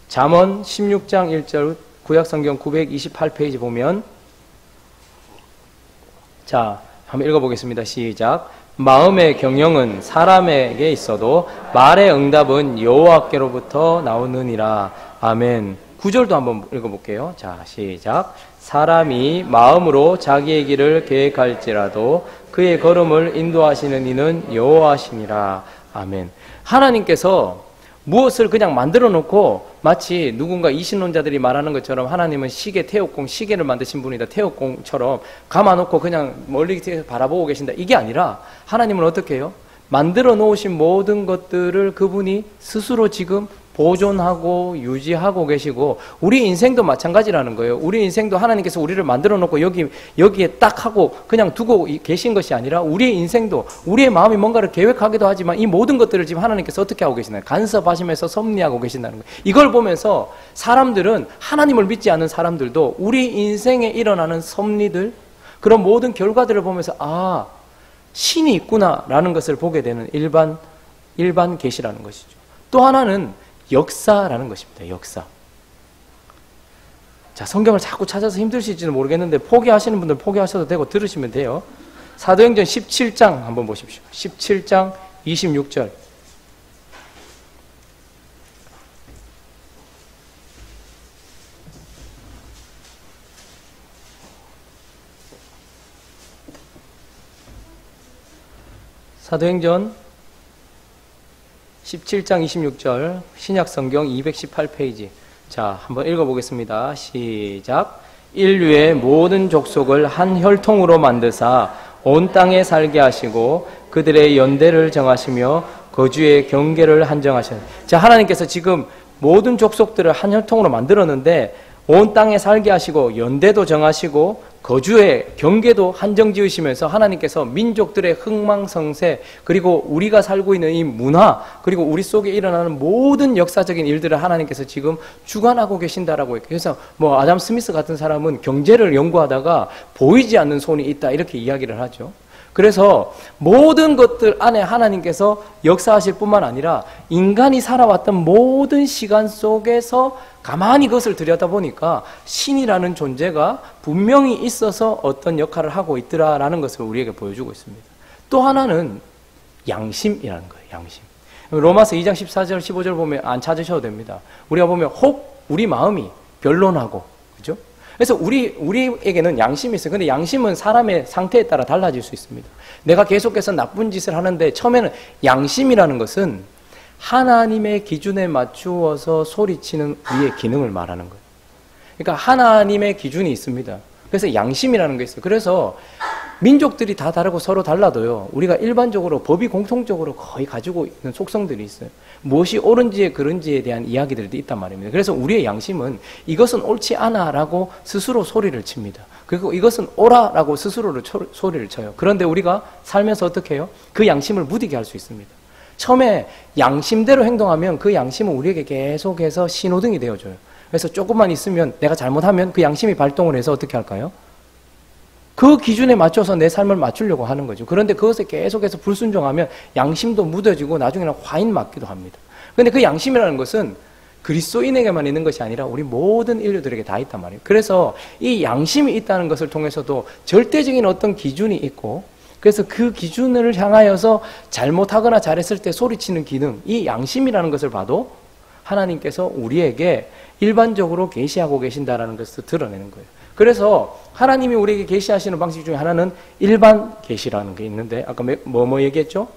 잠언 16장 1절 구약성경 928페이지 보면, 자, 한번 읽어보겠습니다. 시작. 마음의 경영은 사람에게 있어도 말의 응답은 여호와께로부터 나오느니라. 아멘. 9절도 한번 읽어볼게요. 자, 시작. 사람이 마음으로 자기의 길을 계획할지라도 그의 걸음을 인도하시는 이는 여호와시니라. 아멘. 하나님께서 무엇을 그냥 만들어 놓고 마치 누군가 이신론자들이 말하는 것처럼 하나님은 시계, 태엽공, 시계를 만드신 분이다, 태엽공처럼 감아놓고 그냥 멀리 바라보고 계신다, 이게 아니라 하나님은 어떻게 해요? 만들어 놓으신 모든 것들을 그분이 스스로 지금 보존하고 유지하고 계시고 우리 인생도 마찬가지라는 거예요. 우리 인생도 하나님께서 우리를 만들어 놓고 여기에 딱 하고 그냥 두고 계신 것이 아니라 우리의 인생도 우리의 마음이 뭔가를 계획하기도 하지만 이 모든 것들을 지금 하나님께서 어떻게 하고 계시나요? 간섭하시면서 섭리하고 계신다는 거예요. 이걸 보면서 사람들은 하나님을 믿지 않는 사람들도 우리 인생에 일어나는 섭리들 그런 모든 결과들을 보면서 아 신이 있구나라는 것을 보게 되는 일반 계시라는 것이죠. 또 하나는 역사라는 것입니다. 역사. 자, 성경을 자꾸 찾아서 힘드실지는 모르겠는데 포기하시는 분들 포기하셔도 되고 들으시면 돼요. 사도행전 17장 한번 보십시오. 17장 26절. 사도행전 17장 26절 신약성경 218페이지 자 한번 읽어보겠습니다. 시작. 인류의 모든 족속을 한 혈통으로 만드사 온 땅에 살게 하시고 그들의 연대를 정하시며 거주의 경계를 한정하셨다. 자 하나님께서 지금 모든 족속들을 한 혈통으로 만들었는데 온 땅에 살게 하시고 연대도 정하시고 거주의 경계도 한정 지으시면서 하나님께서 민족들의 흥망성쇠 그리고 우리가 살고 있는 이 문화 그리고 우리 속에 일어나는 모든 역사적인 일들을 하나님께서 지금 주관하고 계신다라고 했고 그래서 뭐 아담 스미스 같은 사람은 경제를 연구하다가 보이지 않는 손이 있다 이렇게 이야기를 하죠. 그래서 모든 것들 안에 하나님께서 역사하실 뿐만 아니라 인간이 살아왔던 모든 시간 속에서 가만히 그것을 들여다보니까 신이라는 존재가 분명히 있어서 어떤 역할을 하고 있더라라는 것을 우리에게 보여주고 있습니다. 또 하나는 양심이라는 거예요. 양심. 로마서 2장 14절 15절 보면 안 찾으셔도 됩니다. 우리가 보면 혹 우리 마음이 변론하고 그죠? 그래서 우리에게는 양심이 있어요. 근데 양심은 사람의 상태에 따라 달라질 수 있습니다. 내가 계속해서 나쁜 짓을 하는데 처음에는 양심이라는 것은 하나님의 기준에 맞추어서 소리치는 우리의 기능을 말하는 거예요. 그러니까 하나님의 기준이 있습니다. 그래서 양심이라는 게 있어요. 그래서 민족들이 다 다르고 서로 달라도요. 우리가 일반적으로 법이 공통적으로 거의 가지고 있는 속성들이 있어요. 무엇이 옳은지 그른지에 대한 이야기들이 있단 말입니다. 그래서 우리의 양심은 이것은 옳지 않아라고 스스로 소리를 칩니다. 그리고 이것은 옳아라고 스스로를 소리를 쳐요. 그런데 우리가 살면서 어떻게 해요? 그 양심을 무디게 할 수 있습니다. 처음에 양심대로 행동하면 그 양심은 우리에게 계속해서 신호등이 되어줘요. 그래서 조금만 있으면 내가 잘못하면 그 양심이 발동을 해서 어떻게 할까요? 그 기준에 맞춰서 내 삶을 맞추려고 하는 거죠. 그런데 그것에 계속해서 불순종하면 양심도 무뎌지고 나중에는 화인 맞기도 합니다. 그런데 그 양심이라는 것은 그리스도인에게만 있는 것이 아니라 우리 모든 인류들에게 다 있단 말이에요. 그래서 이 양심이 있다는 것을 통해서도 절대적인 어떤 기준이 있고 그래서 그 기준을 향하여서 잘못하거나 잘했을 때 소리치는 기능, 이 양심이라는 것을 봐도 하나님께서 우리에게 일반적으로 계시하고 계신다라는 것을 드러내는 거예요. 그래서 하나님이 우리에게 계시하시는 방식 중에 하나는 일반 계시라는 게 있는데 아까 뭐 얘기했죠?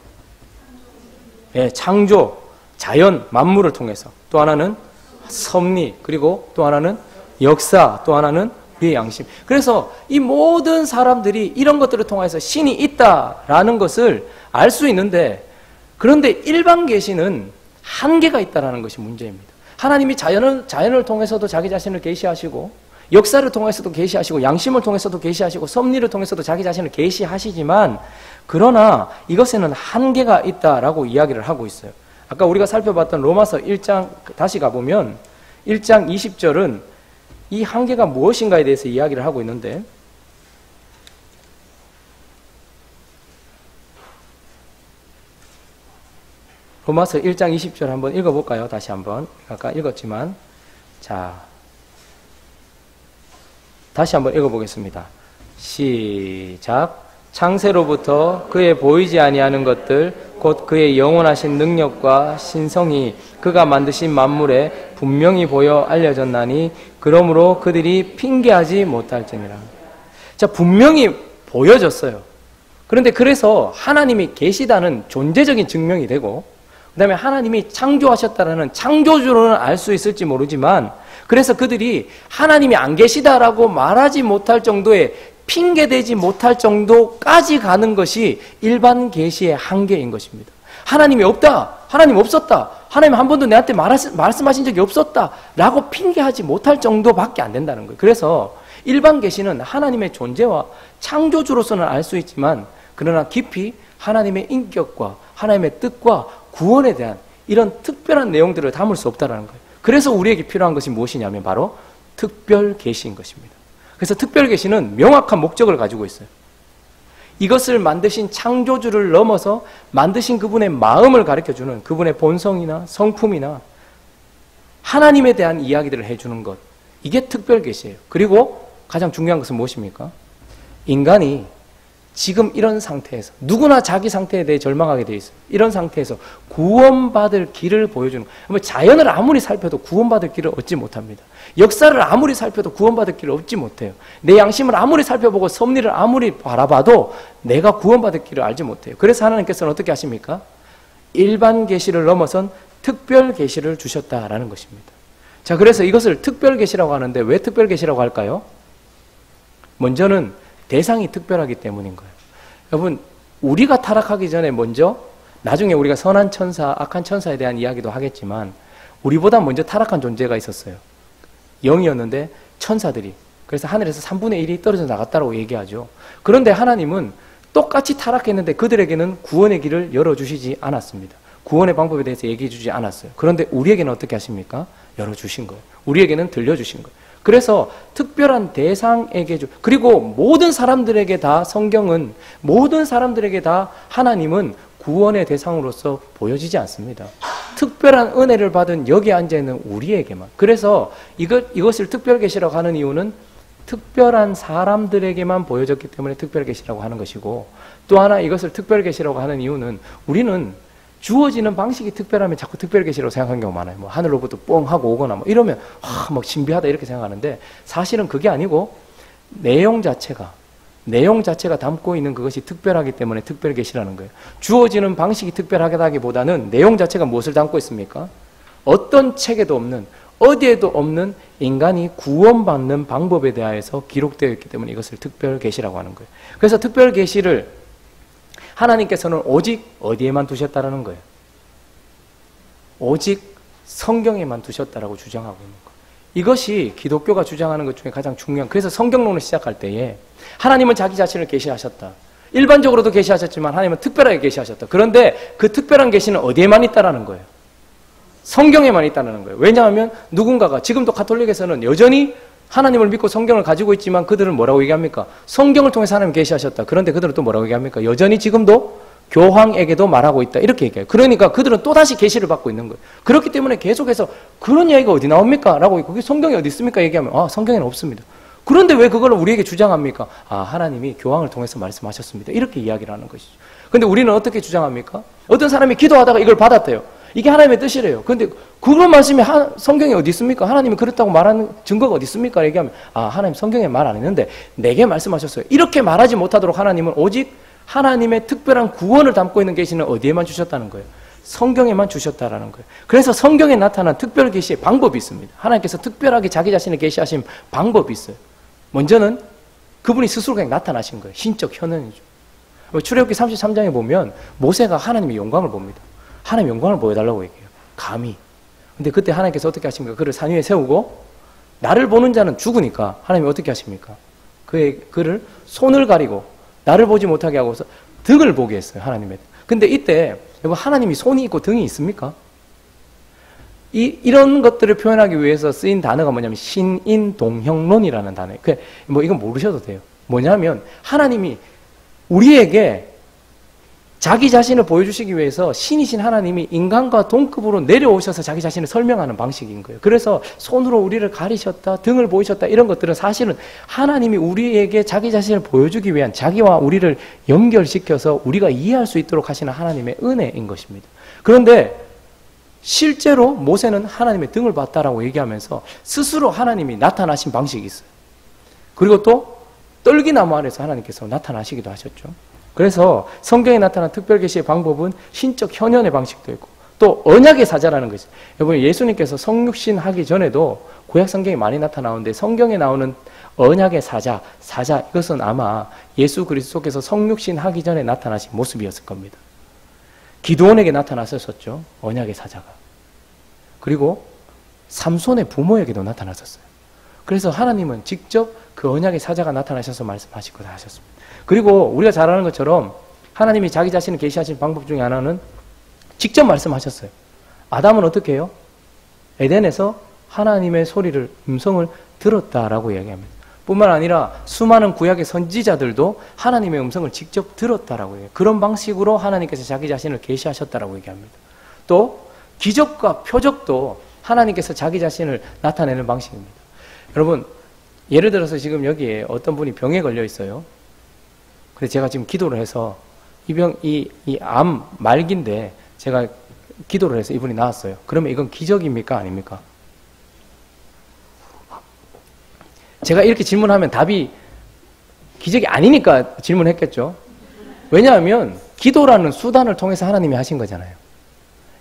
예, 창조, 자연, 만물을 통해서 또 하나는 섭리 그리고 또 하나는 역사 또 하나는 우리의 양심. 그래서 이 모든 사람들이 이런 것들을 통해서 신이 있다라는 것을 알 수 있는데 그런데 일반 계시는 한계가 있다라는 것이 문제입니다. 하나님이 자연을 통해서도 자기 자신을 계시하시고 역사를 통해서도 계시하시고 양심을 통해서도 계시하시고 섭리를 통해서도 자기 자신을 계시하시지만 그러나 이것에는 한계가 있다라고 이야기를 하고 있어요. 아까 우리가 살펴봤던 로마서 1장 다시 가보면 1장 20절은 이 한계가 무엇인가에 대해서 이야기를 하고 있는데 로마서 1장 20절 한번 읽어볼까요? 다시 한번. 아까 읽었지만 자 다시 한번 읽어보겠습니다. 시작. 창세로부터 그의 보이지 아니하는 것들 곧 그의 영원하신 능력과 신성이 그가 만드신 만물에 분명히 보여 알려졌나니 그러므로 그들이 핑계하지 못할지니라. 자, 분명히 보여졌어요. 그런데 그래서 하나님이 계시다는 존재적인 증명이 되고 그 다음에 하나님이 창조하셨다는 창조주로는 알 수 있을지 모르지만 그래서 그들이 하나님이 안 계시다라고 말하지 못할 정도의 핑계대지 못할 정도까지 가는 것이 일반 계시의 한계인 것입니다. 하나님이 없다, 하나님 없었다, 하나님 한 번도 내한테 말씀하신 적이 없었다 라고 핑계하지 못할 정도밖에 안 된다는 거예요. 그래서 일반 계시는 하나님의 존재와 창조주로서는 알 수 있지만 그러나 깊이 하나님의 인격과 하나님의 뜻과 구원에 대한 이런 특별한 내용들을 담을 수 없다는 거예요. 그래서 우리에게 필요한 것이 무엇이냐면 바로 특별 계시인 것입니다. 그래서 특별 계시는 명확한 목적을 가지고 있어요. 이것을 만드신 창조주를 넘어서 만드신 그분의 마음을 가르쳐주는 그분의 본성이나 성품이나 하나님에 대한 이야기들을 해주는 것, 이게 특별 계시예요. 그리고 가장 중요한 것은 무엇입니까? 인간이 지금 이런 상태에서 누구나 자기 상태에 대해 절망하게 돼 있어요. 이런 상태에서 구원받을 길을 보여주는 거예요. 자연을 아무리 살펴도 구원받을 길을 얻지 못합니다. 역사를 아무리 살펴도 구원받을 길을 얻지 못해요. 내 양심을 아무리 살펴보고 섭리를 아무리 바라봐도 내가 구원받을 길을 알지 못해요. 그래서 하나님께서는 어떻게 하십니까? 일반 계시를 넘어선 특별 계시를 주셨다라는 것입니다. 자, 그래서 이것을 특별 계시라고 하는데 왜 특별 계시라고 할까요? 먼저는 대상이 특별하기 때문인 거예요. 여러분, 우리가 타락하기 전에 먼저, 나중에 우리가 선한 천사, 악한 천사에 대한 이야기도 하겠지만 우리보다 먼저 타락한 존재가 있었어요. 영이었는데 천사들이, 그래서 하늘에서 3분의 1이 떨어져 나갔다고 얘기하죠. 그런데 하나님은 똑같이 타락했는데 그들에게는 구원의 길을 열어주시지 않았습니다. 구원의 방법에 대해서 얘기해 주지 않았어요. 그런데 우리에게는 어떻게 하십니까? 열어주신 거예요. 우리에게는 들려주신 거예요. 그래서 특별한 대상에게 그리고 모든 사람들에게 다 성경은, 모든 사람들에게 다 하나님은 구원의 대상으로서 보여지지 않습니다. 특별한 은혜를 받은 여기 앉아있는 우리에게만. 그래서 이것을 특별 계시라고 하는 이유는 특별한 사람들에게만 보여졌기 때문에 특별 계시라고 하는 것이고, 또 하나 이것을 특별 계시라고 하는 이유는 우리는 주어지는 방식이 특별하면 자꾸 특별 계시라고 생각하는 경우가 많아요. 뭐 하늘로부터 뻥 하고 오거나 뭐 이러면 막 신비하다 이렇게 생각하는데, 사실은 그게 아니고 내용 자체가 담고 있는 그것이 특별하기 때문에 특별 계시라는 거예요. 주어지는 방식이 특별하다기보다는 내용 자체가 무엇을 담고 있습니까? 어떤 책에도 없는, 어디에도 없는 인간이 구원받는 방법에 대하여서 기록되어 있기 때문에 이것을 특별 계시라고 하는 거예요. 그래서 특별 계시를 하나님께서는 오직 어디에만 두셨다라는 거예요? 오직 성경에만 두셨다라고 주장하고 있는 거예요. 이것이 기독교가 주장하는 것 중에 가장 중요한, 그래서 성경론을 시작할 때에 하나님은 자기 자신을 계시하셨다. 일반적으로도 계시하셨지만 하나님은 특별하게 계시하셨다. 그런데 그 특별한 계시는 어디에만 있다라는 거예요? 성경에만 있다는 거예요. 왜냐하면 누군가가, 지금도 가톨릭에서는 여전히 하나님을 믿고 성경을 가지고 있지만 그들은 뭐라고 얘기합니까? 성경을 통해서 하나님 계시하셨다. 그런데 그들은 또 뭐라고 얘기합니까? 여전히 지금도 교황에게도 말하고 있다. 이렇게 얘기해요. 그러니까 그들은 또다시 계시를 받고 있는 거예요. 그렇기 때문에 계속해서 그런 이야기가 어디 나옵니까? 라고, 그게 성경에 어디 있습니까? 얘기하면 성경에는 없습니다. 그런데 왜 그걸 우리에게 주장합니까? 하나님이 교황을 통해서 말씀하셨습니다. 이렇게 이야기를 하는 것이죠. 근데 우리는 어떻게 주장합니까? 어떤 사람이 기도하다가 이걸 받았대요. 이게 하나님의 뜻이래요. 그런데 그런 말씀이 성경에 어디 있습니까? 하나님이 그렇다고 말하는 증거가 어디 있습니까? 얘기하면 하나님 성경에 말 안 했는데 내게 말씀하셨어요. 이렇게 말하지 못하도록 하나님은 오직 하나님의 특별한 구원을 담고 있는 계시는 어디에만 주셨다는 거예요? 성경에만 주셨다라는 거예요. 그래서 성경에 나타난 특별 계시의 방법이 있습니다. 하나님께서 특별하게 자기 자신을 계시하신 방법이 있어요. 먼저는 그분이 스스로 그냥 나타나신 거예요. 신적 현현이죠. 출애굽기 33장에 보면 모세가 하나님의 영광을 봅니다. 하나님의 영광을 보여달라고 얘기해요. 감히. 근데 그때 하나님께서 어떻게 하십니까? 그를 산 위에 세우고 나를 보는 자는 죽으니까 하나님이 어떻게 하십니까? 그를 손을 가리고 나를 보지 못하게 하고서 등을 보게 했어요. 하나님의. 근데 이때 여러분, 하나님이 손이 있고 등이 있습니까? 이런 것들을 표현하기 위해서 쓰인 단어가 뭐냐면 신인동형론이라는 단어예요. 이건 모르셔도 돼요. 뭐냐면 하나님이 우리에게 자기 자신을 보여주시기 위해서 신이신 하나님이 인간과 동급으로 내려오셔서 자기 자신을 설명하는 방식인 거예요. 그래서 손으로 우리를 가리셨다, 등을 보이셨다, 이런 것들은 사실은 하나님이 우리에게 자기 자신을 보여주기 위한, 자기와 우리를 연결시켜서 우리가 이해할 수 있도록 하시는 하나님의 은혜인 것입니다. 그런데 실제로 모세는 하나님의 등을 봤다라고 얘기하면서 스스로 하나님이 나타나신 방식이 있어요. 그리고 또 떨기나무 아래서 하나님께서 나타나시기도 하셨죠. 그래서 성경에 나타난 특별 계시의 방법은 신적 현현의 방식도 있고 또 언약의 사자라는 것이, 여러분 예수님께서 성육신 하기 전에도 구약 성경에 많이 나타나오는데 성경에 나오는 언약의 사자 이것은 아마 예수 그리스도께서 성육신 하기 전에 나타나신 모습이었을 겁니다. 기드온에게 나타났었죠. 언약의 사자가. 그리고 삼손의 부모에게도 나타났었어요. 그래서 하나님은 직접 그 언약의 사자가 나타나셔서 말씀하시고 하셨습니다. 그리고 우리가 잘 아는 것처럼 하나님이 자기 자신을 계시하신 방법 중에 하나는 직접 말씀하셨어요. 아담은 어떻게 해요? 에덴에서 하나님의 소리를, 음성을 들었다라고 이야기합니다. 뿐만 아니라 수많은 구약의 선지자들도 하나님의 음성을 직접 들었다라고 해요. 그런 방식으로 하나님께서 자기 자신을 계시하셨다라고 얘기합니다. 또 기적과 표적도 하나님께서 자기 자신을 나타내는 방식입니다. 여러분, 예를 들어서 지금 여기에 어떤 분이 병에 걸려 있어요. 그래서 제가 지금 기도를 해서 이 암 말기인데 제가 기도를 해서 이분이 나았어요. 그러면 이건 기적입니까? 아닙니까? 제가 이렇게 질문하면 답이 기적이 아니니까 질문했겠죠. 왜냐하면 기도라는 수단을 통해서 하나님이 하신 거잖아요.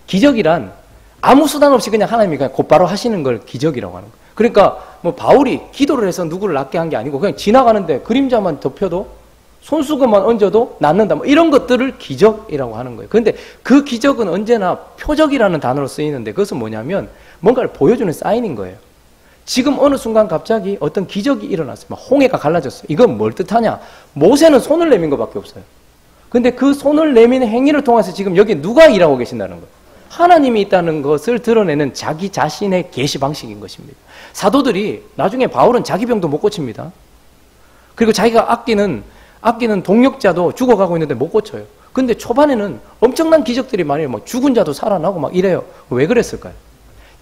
기적이란 아무 수단 없이 그냥 하나님이 그냥 곧바로 하시는 걸 기적이라고 하는 거예요. 그러니까 뭐 바울이 기도를 해서 누구를 낫게 한 게 아니고 그냥 지나가는데 그림자만 덮여도 손수건만 얹어도 낫는다, 뭐 이런 것들을 기적이라고 하는 거예요. 그런데 그 기적은 언제나 표적이라는 단어로 쓰이는데 그것은 뭐냐면 뭔가를 보여주는 사인인 거예요. 지금 어느 순간 갑자기 어떤 기적이 일어났어요. 막 홍해가 갈라졌어요. 이건 뭘 뜻하냐? 모세는 손을 내민 것밖에 없어요. 근데 그 손을 내미는 행위를 통해서 지금 여기 누가 일하고 계신다는 거예요? 하나님이 있다는 것을 드러내는 자기 자신의 계시 방식인 것입니다. 사도들이 나중에 바울은 자기 병도 못 고칩니다. 그리고 자기가 아끼는 동역자도 죽어가고 있는데 못 고쳐요. 근데 초반에는 엄청난 기적들이 많이 막 죽은 자도 살아나고 막 이래요. 왜 그랬을까요?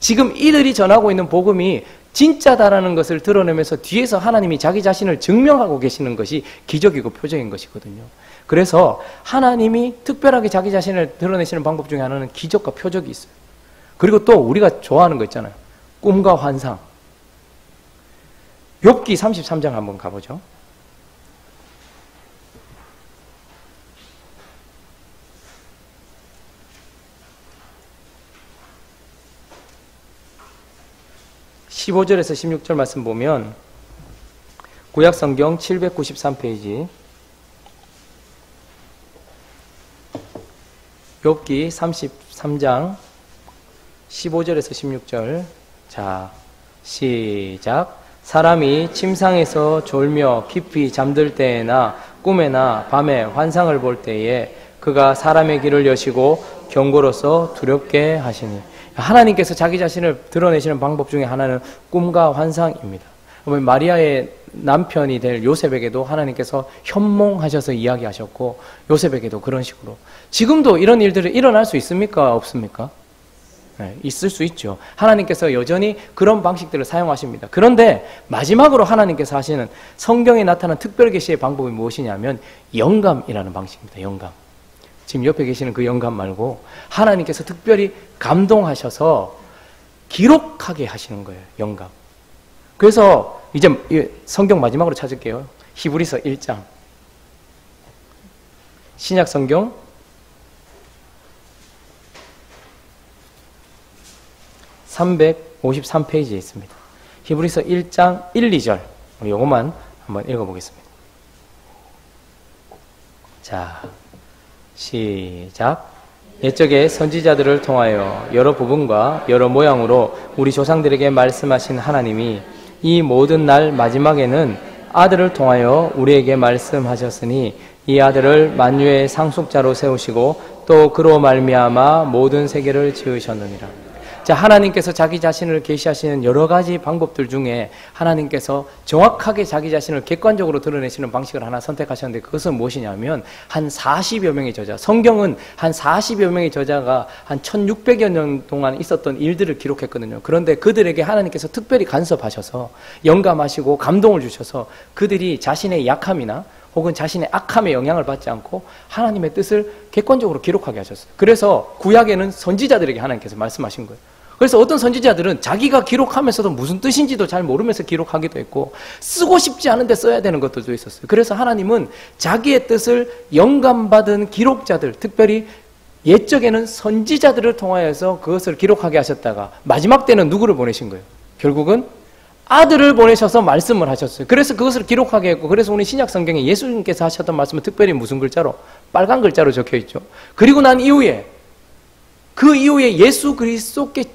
지금 이들이 전하고 있는 복음이 진짜다라는 것을 드러내면서 뒤에서 하나님이 자기 자신을 증명하고 계시는 것이 기적이고 표적인 것이거든요. 그래서 하나님이 특별하게 자기 자신을 드러내시는 방법 중에 하나는 기적과 표적이 있어요. 그리고 또 우리가 좋아하는 거 있잖아요. 꿈과 환상. 욥기 33장 한번 가보죠. (15절에서 16절) 말씀 보면 구약성경 793페이지 욥기 33장 15절에서 16절. 자, 시작. 사람이 침상에서 졸며 깊이 잠들 때에나 꿈에나 밤에 환상을 볼 때에 그가 사람의 길을 여시고 경고로서 두렵게 하시니. 하나님께서 자기 자신을 드러내시는 방법 중에 하나는 꿈과 환상입니다. 마리아의 남편이 될 요셉에게도 하나님께서 현몽하셔서 이야기하셨고 요셉에게도 그런 식으로. 지금도 이런 일들이 일어날 수 있습니까? 없습니까? 네, 있을 수 있죠. 하나님께서 여전히 그런 방식들을 사용하십니다. 그런데 마지막으로 하나님께서 하시는 성경에 나타난 특별 계시의 방법이 무엇이냐면 영감이라는 방식입니다. 영감. 지금 옆에 계시는 그 영감 말고 하나님께서 특별히 감동하셔서 기록하게 하시는 거예요. 영감. 그래서 이제 성경 마지막으로 찾을게요. 히브리서 1장. 신약 성경 353페이지에 있습니다. 히브리서 1장 1, 2절. 우리 요것만 한번 읽어보겠습니다. 자, 시작. 옛적에 선지자들을 통하여 여러 부분과 여러 모양으로 우리 조상들에게 말씀하신 하나님이 이 모든 날 마지막에는 아들을 통하여 우리에게 말씀하셨으니 이 아들을 만유의 상속자로 세우시고 또 그로 말미암아 모든 세계를 지으셨느니라. 자, 하나님께서 자기 자신을 계시하시는 여러 가지 방법들 중에 하나님께서 정확하게 자기 자신을 객관적으로 드러내시는 방식을 하나 선택하셨는데 그것은 무엇이냐면 한 40여 명의 저자, 성경은 한 40여 명의 저자가 한 1600여 년 동안 있었던 일들을 기록했거든요. 그런데 그들에게 하나님께서 특별히 간섭하셔서 영감하시고 감동을 주셔서 그들이 자신의 약함이나 혹은 자신의 악함에 영향을 받지 않고 하나님의 뜻을 객관적으로 기록하게 하셨어요. 그래서 구약에는 선지자들에게 하나님께서 말씀하신 거예요. 그래서 어떤 선지자들은 자기가 기록하면서도 무슨 뜻인지도 잘 모르면서 기록하기도 했고 쓰고 싶지 않은데 써야 되는 것들도 있었어요. 그래서 하나님은 자기의 뜻을 영감받은 기록자들, 특별히 옛적에는 선지자들을 통하여서 그것을 기록하게 하셨다가 마지막 때는 누구를 보내신 거예요? 결국은 아들을 보내셔서 말씀을 하셨어요. 그래서 그것을 기록하게 했고, 그래서 우리 신약 성경에 예수님께서 하셨던 말씀은 특별히 무슨 글자로? 빨간 글자로 적혀 있죠. 그리고 난 이후에 그 이후에 예수 그리스도께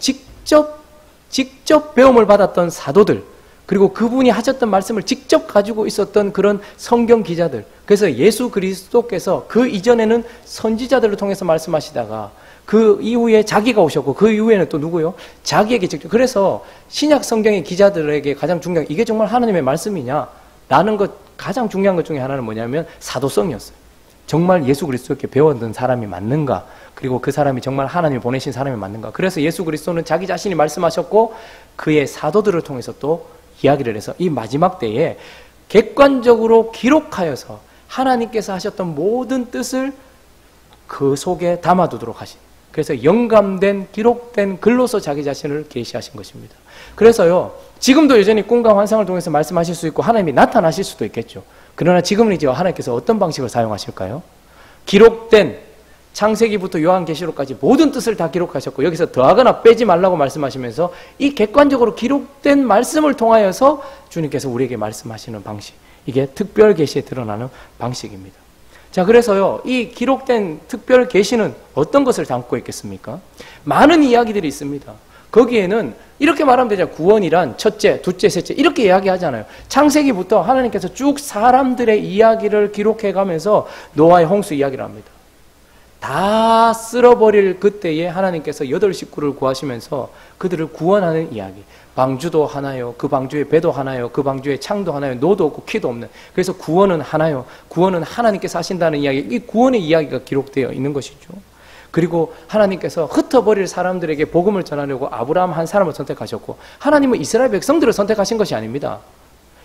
직접 배움을 받았던 사도들, 그리고 그분이 하셨던 말씀을 직접 가지고 있었던 그런 성경 기자들. 그래서 예수 그리스도께서 그 이전에는 선지자들을 통해서 말씀하시다가 그 이후에 자기가 오셨고 그 이후에는 또 누구요? 자기에게 직접. 그래서 신약 성경의 기자들에게 가장 중요한, 이게 정말 하나님의 말씀이냐? 라는 것, 가장 중요한 것 중에 하나는 뭐냐면 사도성이었어요. 정말 예수 그리스도께 배웠던 사람이 맞는가? 그리고 그 사람이 정말 하나님이 보내신 사람이 맞는가? 그래서 예수 그리스도는 자기 자신이 말씀하셨고 그의 사도들을 통해서 또 이야기를 해서 이 마지막 때에 객관적으로 기록하여서 하나님께서 하셨던 모든 뜻을 그 속에 담아두도록 하신, 그래서 영감된 기록된 글로서 자기 자신을 계시하신 것입니다. 그래서요, 지금도 여전히 꿈과 환상을 통해서 말씀하실 수 있고 하나님이 나타나실 수도 있겠죠. 그러나 지금은 이제 하나님께서 어떤 방식을 사용하실까요? 기록된 창세기부터 요한계시록까지 모든 뜻을 다 기록하셨고 여기서 더하거나 빼지 말라고 말씀하시면서 이 객관적으로 기록된 말씀을 통하여서 주님께서 우리에게 말씀하시는 방식, 이게 특별 계시에 드러나는 방식입니다. 자, 그래서요, 이 기록된 특별 계시는 어떤 것을 담고 있겠습니까? 많은 이야기들이 있습니다. 거기에는 이렇게 말하면 되죠. 구원이란 첫째, 둘째, 셋째 이렇게 이야기하잖아요. 창세기부터 하나님께서 쭉 사람들의 이야기를 기록해가면서 노아의 홍수 이야기를 합니다. 다 쓸어버릴 그때에 하나님께서 8 식구를 구하시면서 그들을 구원하는 이야기. 방주도 하나요, 그 방주에 배도 하나요, 그 방주에 창도 하나요, 노도 없고 키도 없는. 그래서 구원은 하나요, 구원은 하나님께서 하신다는 이야기, 이 구원의 이야기가 기록되어 있는 것이죠. 그리고 하나님께서 흩어버릴 사람들에게 복음을 전하려고 아브라함 한 사람을 선택하셨고, 하나님은 이스라엘 백성들을 선택하신 것이 아닙니다.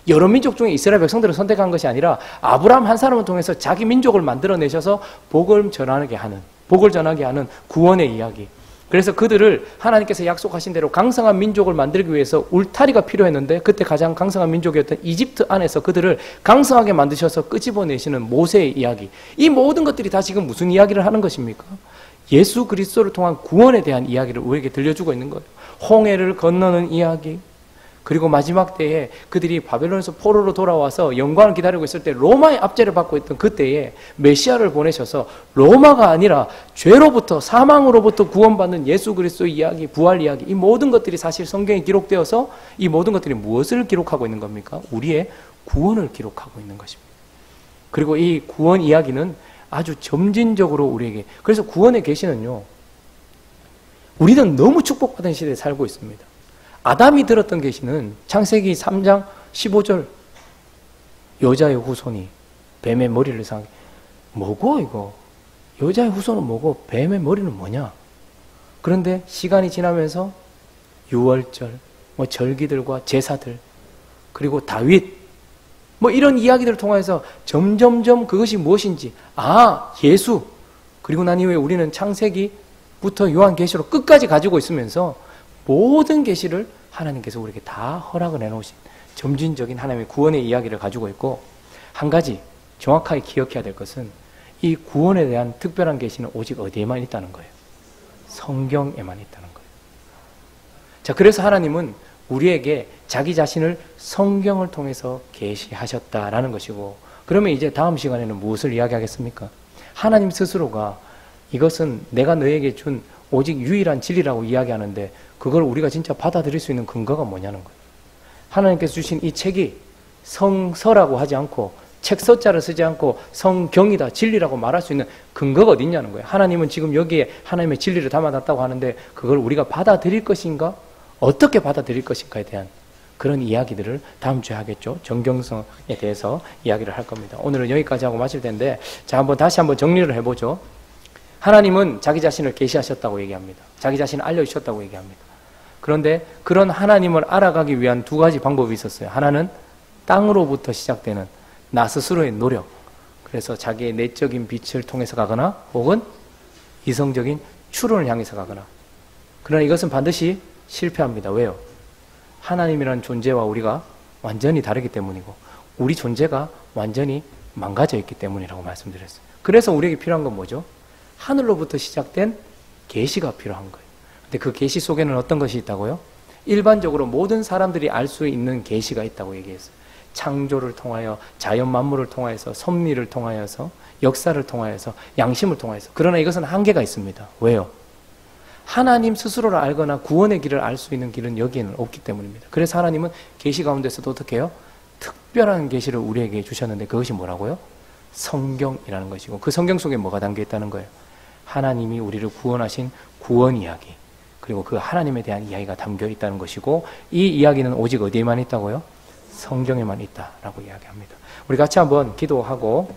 여러 민족 중에 이스라엘 백성들을 선택한 것이 아니라 아브라함 한 사람을 통해서 자기 민족을 만들어내셔서 복을 전하게 하는 구원의 이야기. 그래서 그들을 하나님께서 약속하신 대로 강성한 민족을 만들기 위해서 울타리가 필요했는데 그때 가장 강성한 민족이었던 이집트 안에서 그들을 강성하게 만드셔서 끄집어내시는 모세의 이야기. 이 모든 것들이 다 지금 무슨 이야기를 하는 것입니까? 예수 그리스도를 통한 구원에 대한 이야기를 우리에게 들려주고 있는 거예요. 홍해를 건너는 이야기, 그리고 마지막 때에 그들이 바벨론에서 포로로 돌아와서 영광을 기다리고 있을 때 로마의 압제를 받고 있던 그때에 메시아를 보내셔서 로마가 아니라 죄로부터, 사망으로부터 구원받는 예수 그리스도의 이야기, 부활 이야기, 이 모든 것들이 사실 성경에 기록되어서 이 모든 것들이 무엇을 기록하고 있는 겁니까? 우리의 구원을 기록하고 있는 것입니다. 그리고 이 구원 이야기는 아주 점진적으로 우리에게, 그래서 구원의 계시는요, 우리는 너무 축복받은 시대에 살고 있습니다. 아담이 들었던 계시는 창세기 3장 15절, 여자의 후손이 뱀의 머리를 상하게. 뭐고 이거? 여자의 후손은 뭐고 뱀의 머리는 뭐냐? 그런데 시간이 지나면서 유월절, 절기들과 제사들, 그리고 다윗, 이런 이야기들을 통해서 점점점 그것이 무엇인지, 예수, 그리고 난 이후에 우리는 창세기부터 요한계시록 끝까지 가지고 있으면서 모든 계시를 하나님께서 우리에게 다 허락을 해놓으신 점진적인 하나님의 구원의 이야기를 가지고 있고, 한 가지 정확하게 기억해야 될 것은 이 구원에 대한 특별한 계시는 오직 어디에만 있다는 거예요? 성경에만 있다는 거예요. 자, 그래서 하나님은 우리에게 자기 자신을 성경을 통해서 계시하셨다라는 것이고, 그러면 이제 다음 시간에는 무엇을 이야기하겠습니까? 하나님 스스로가 이것은 내가 너에게 준 오직 유일한 진리라고 이야기하는데 그걸 우리가 진짜 받아들일 수 있는 근거가 뭐냐는 거예요. 하나님께서 주신 이 책이 성서라고 하지 않고 책서자를 쓰지 않고 성경이다, 진리라고 말할 수 있는 근거가 어디 있냐는 거예요. 하나님은 지금 여기에 하나님의 진리를 담아놨다고 하는데 그걸 우리가 받아들일 것인가? 어떻게 받아들일 것인가에 대한 그런 이야기들을 다음 주에 하겠죠. 정경성에 대해서 이야기를 할 겁니다. 오늘은 여기까지 하고 마칠 텐데, 자, 다시 한번 정리를 해보죠. 하나님은 자기 자신을 계시하셨다고 얘기합니다. 자기 자신을 알려주셨다고 얘기합니다. 그런데 그런 하나님을 알아가기 위한 두 가지 방법이 있었어요. 하나는 땅으로부터 시작되는 나 스스로의 노력, 그래서 자기의 내적인 빛을 통해서 가거나 혹은 이성적인 추론을 향해서 가거나. 그러나 이것은 반드시 실패합니다. 왜요? 하나님이라는 존재와 우리가 완전히 다르기 때문이고 우리 존재가 완전히 망가져 있기 때문이라고 말씀드렸어요. 그래서 우리에게 필요한 건 뭐죠? 하늘로부터 시작된 계시가 필요한 거예요. 근데 그 계시 속에는 어떤 것이 있다고요? 일반적으로 모든 사람들이 알 수 있는 계시가 있다고 얘기했어요. 창조를 통하여, 자연 만물을 통하여서, 섭리를 통하여서, 역사를 통하여서, 양심을 통하여서. 그러나 이것은 한계가 있습니다. 왜요? 하나님 스스로를 알거나 구원의 길을 알 수 있는 길은 여기에는 없기 때문입니다. 그래서 하나님은 계시 가운데서도 어떻게 해요? 특별한 계시를 우리에게 주셨는데 그것이 뭐라고요? 성경이라는 것이고 그 성경 속에 뭐가 담겨 있다는 거예요? 하나님이 우리를 구원하신 구원 이야기, 그리고 그 하나님에 대한 이야기가 담겨 있다는 것이고, 이 이야기는 오직 어디에만 있다고요? 성경에만 있다라고 이야기합니다. 우리 같이 한번 기도하고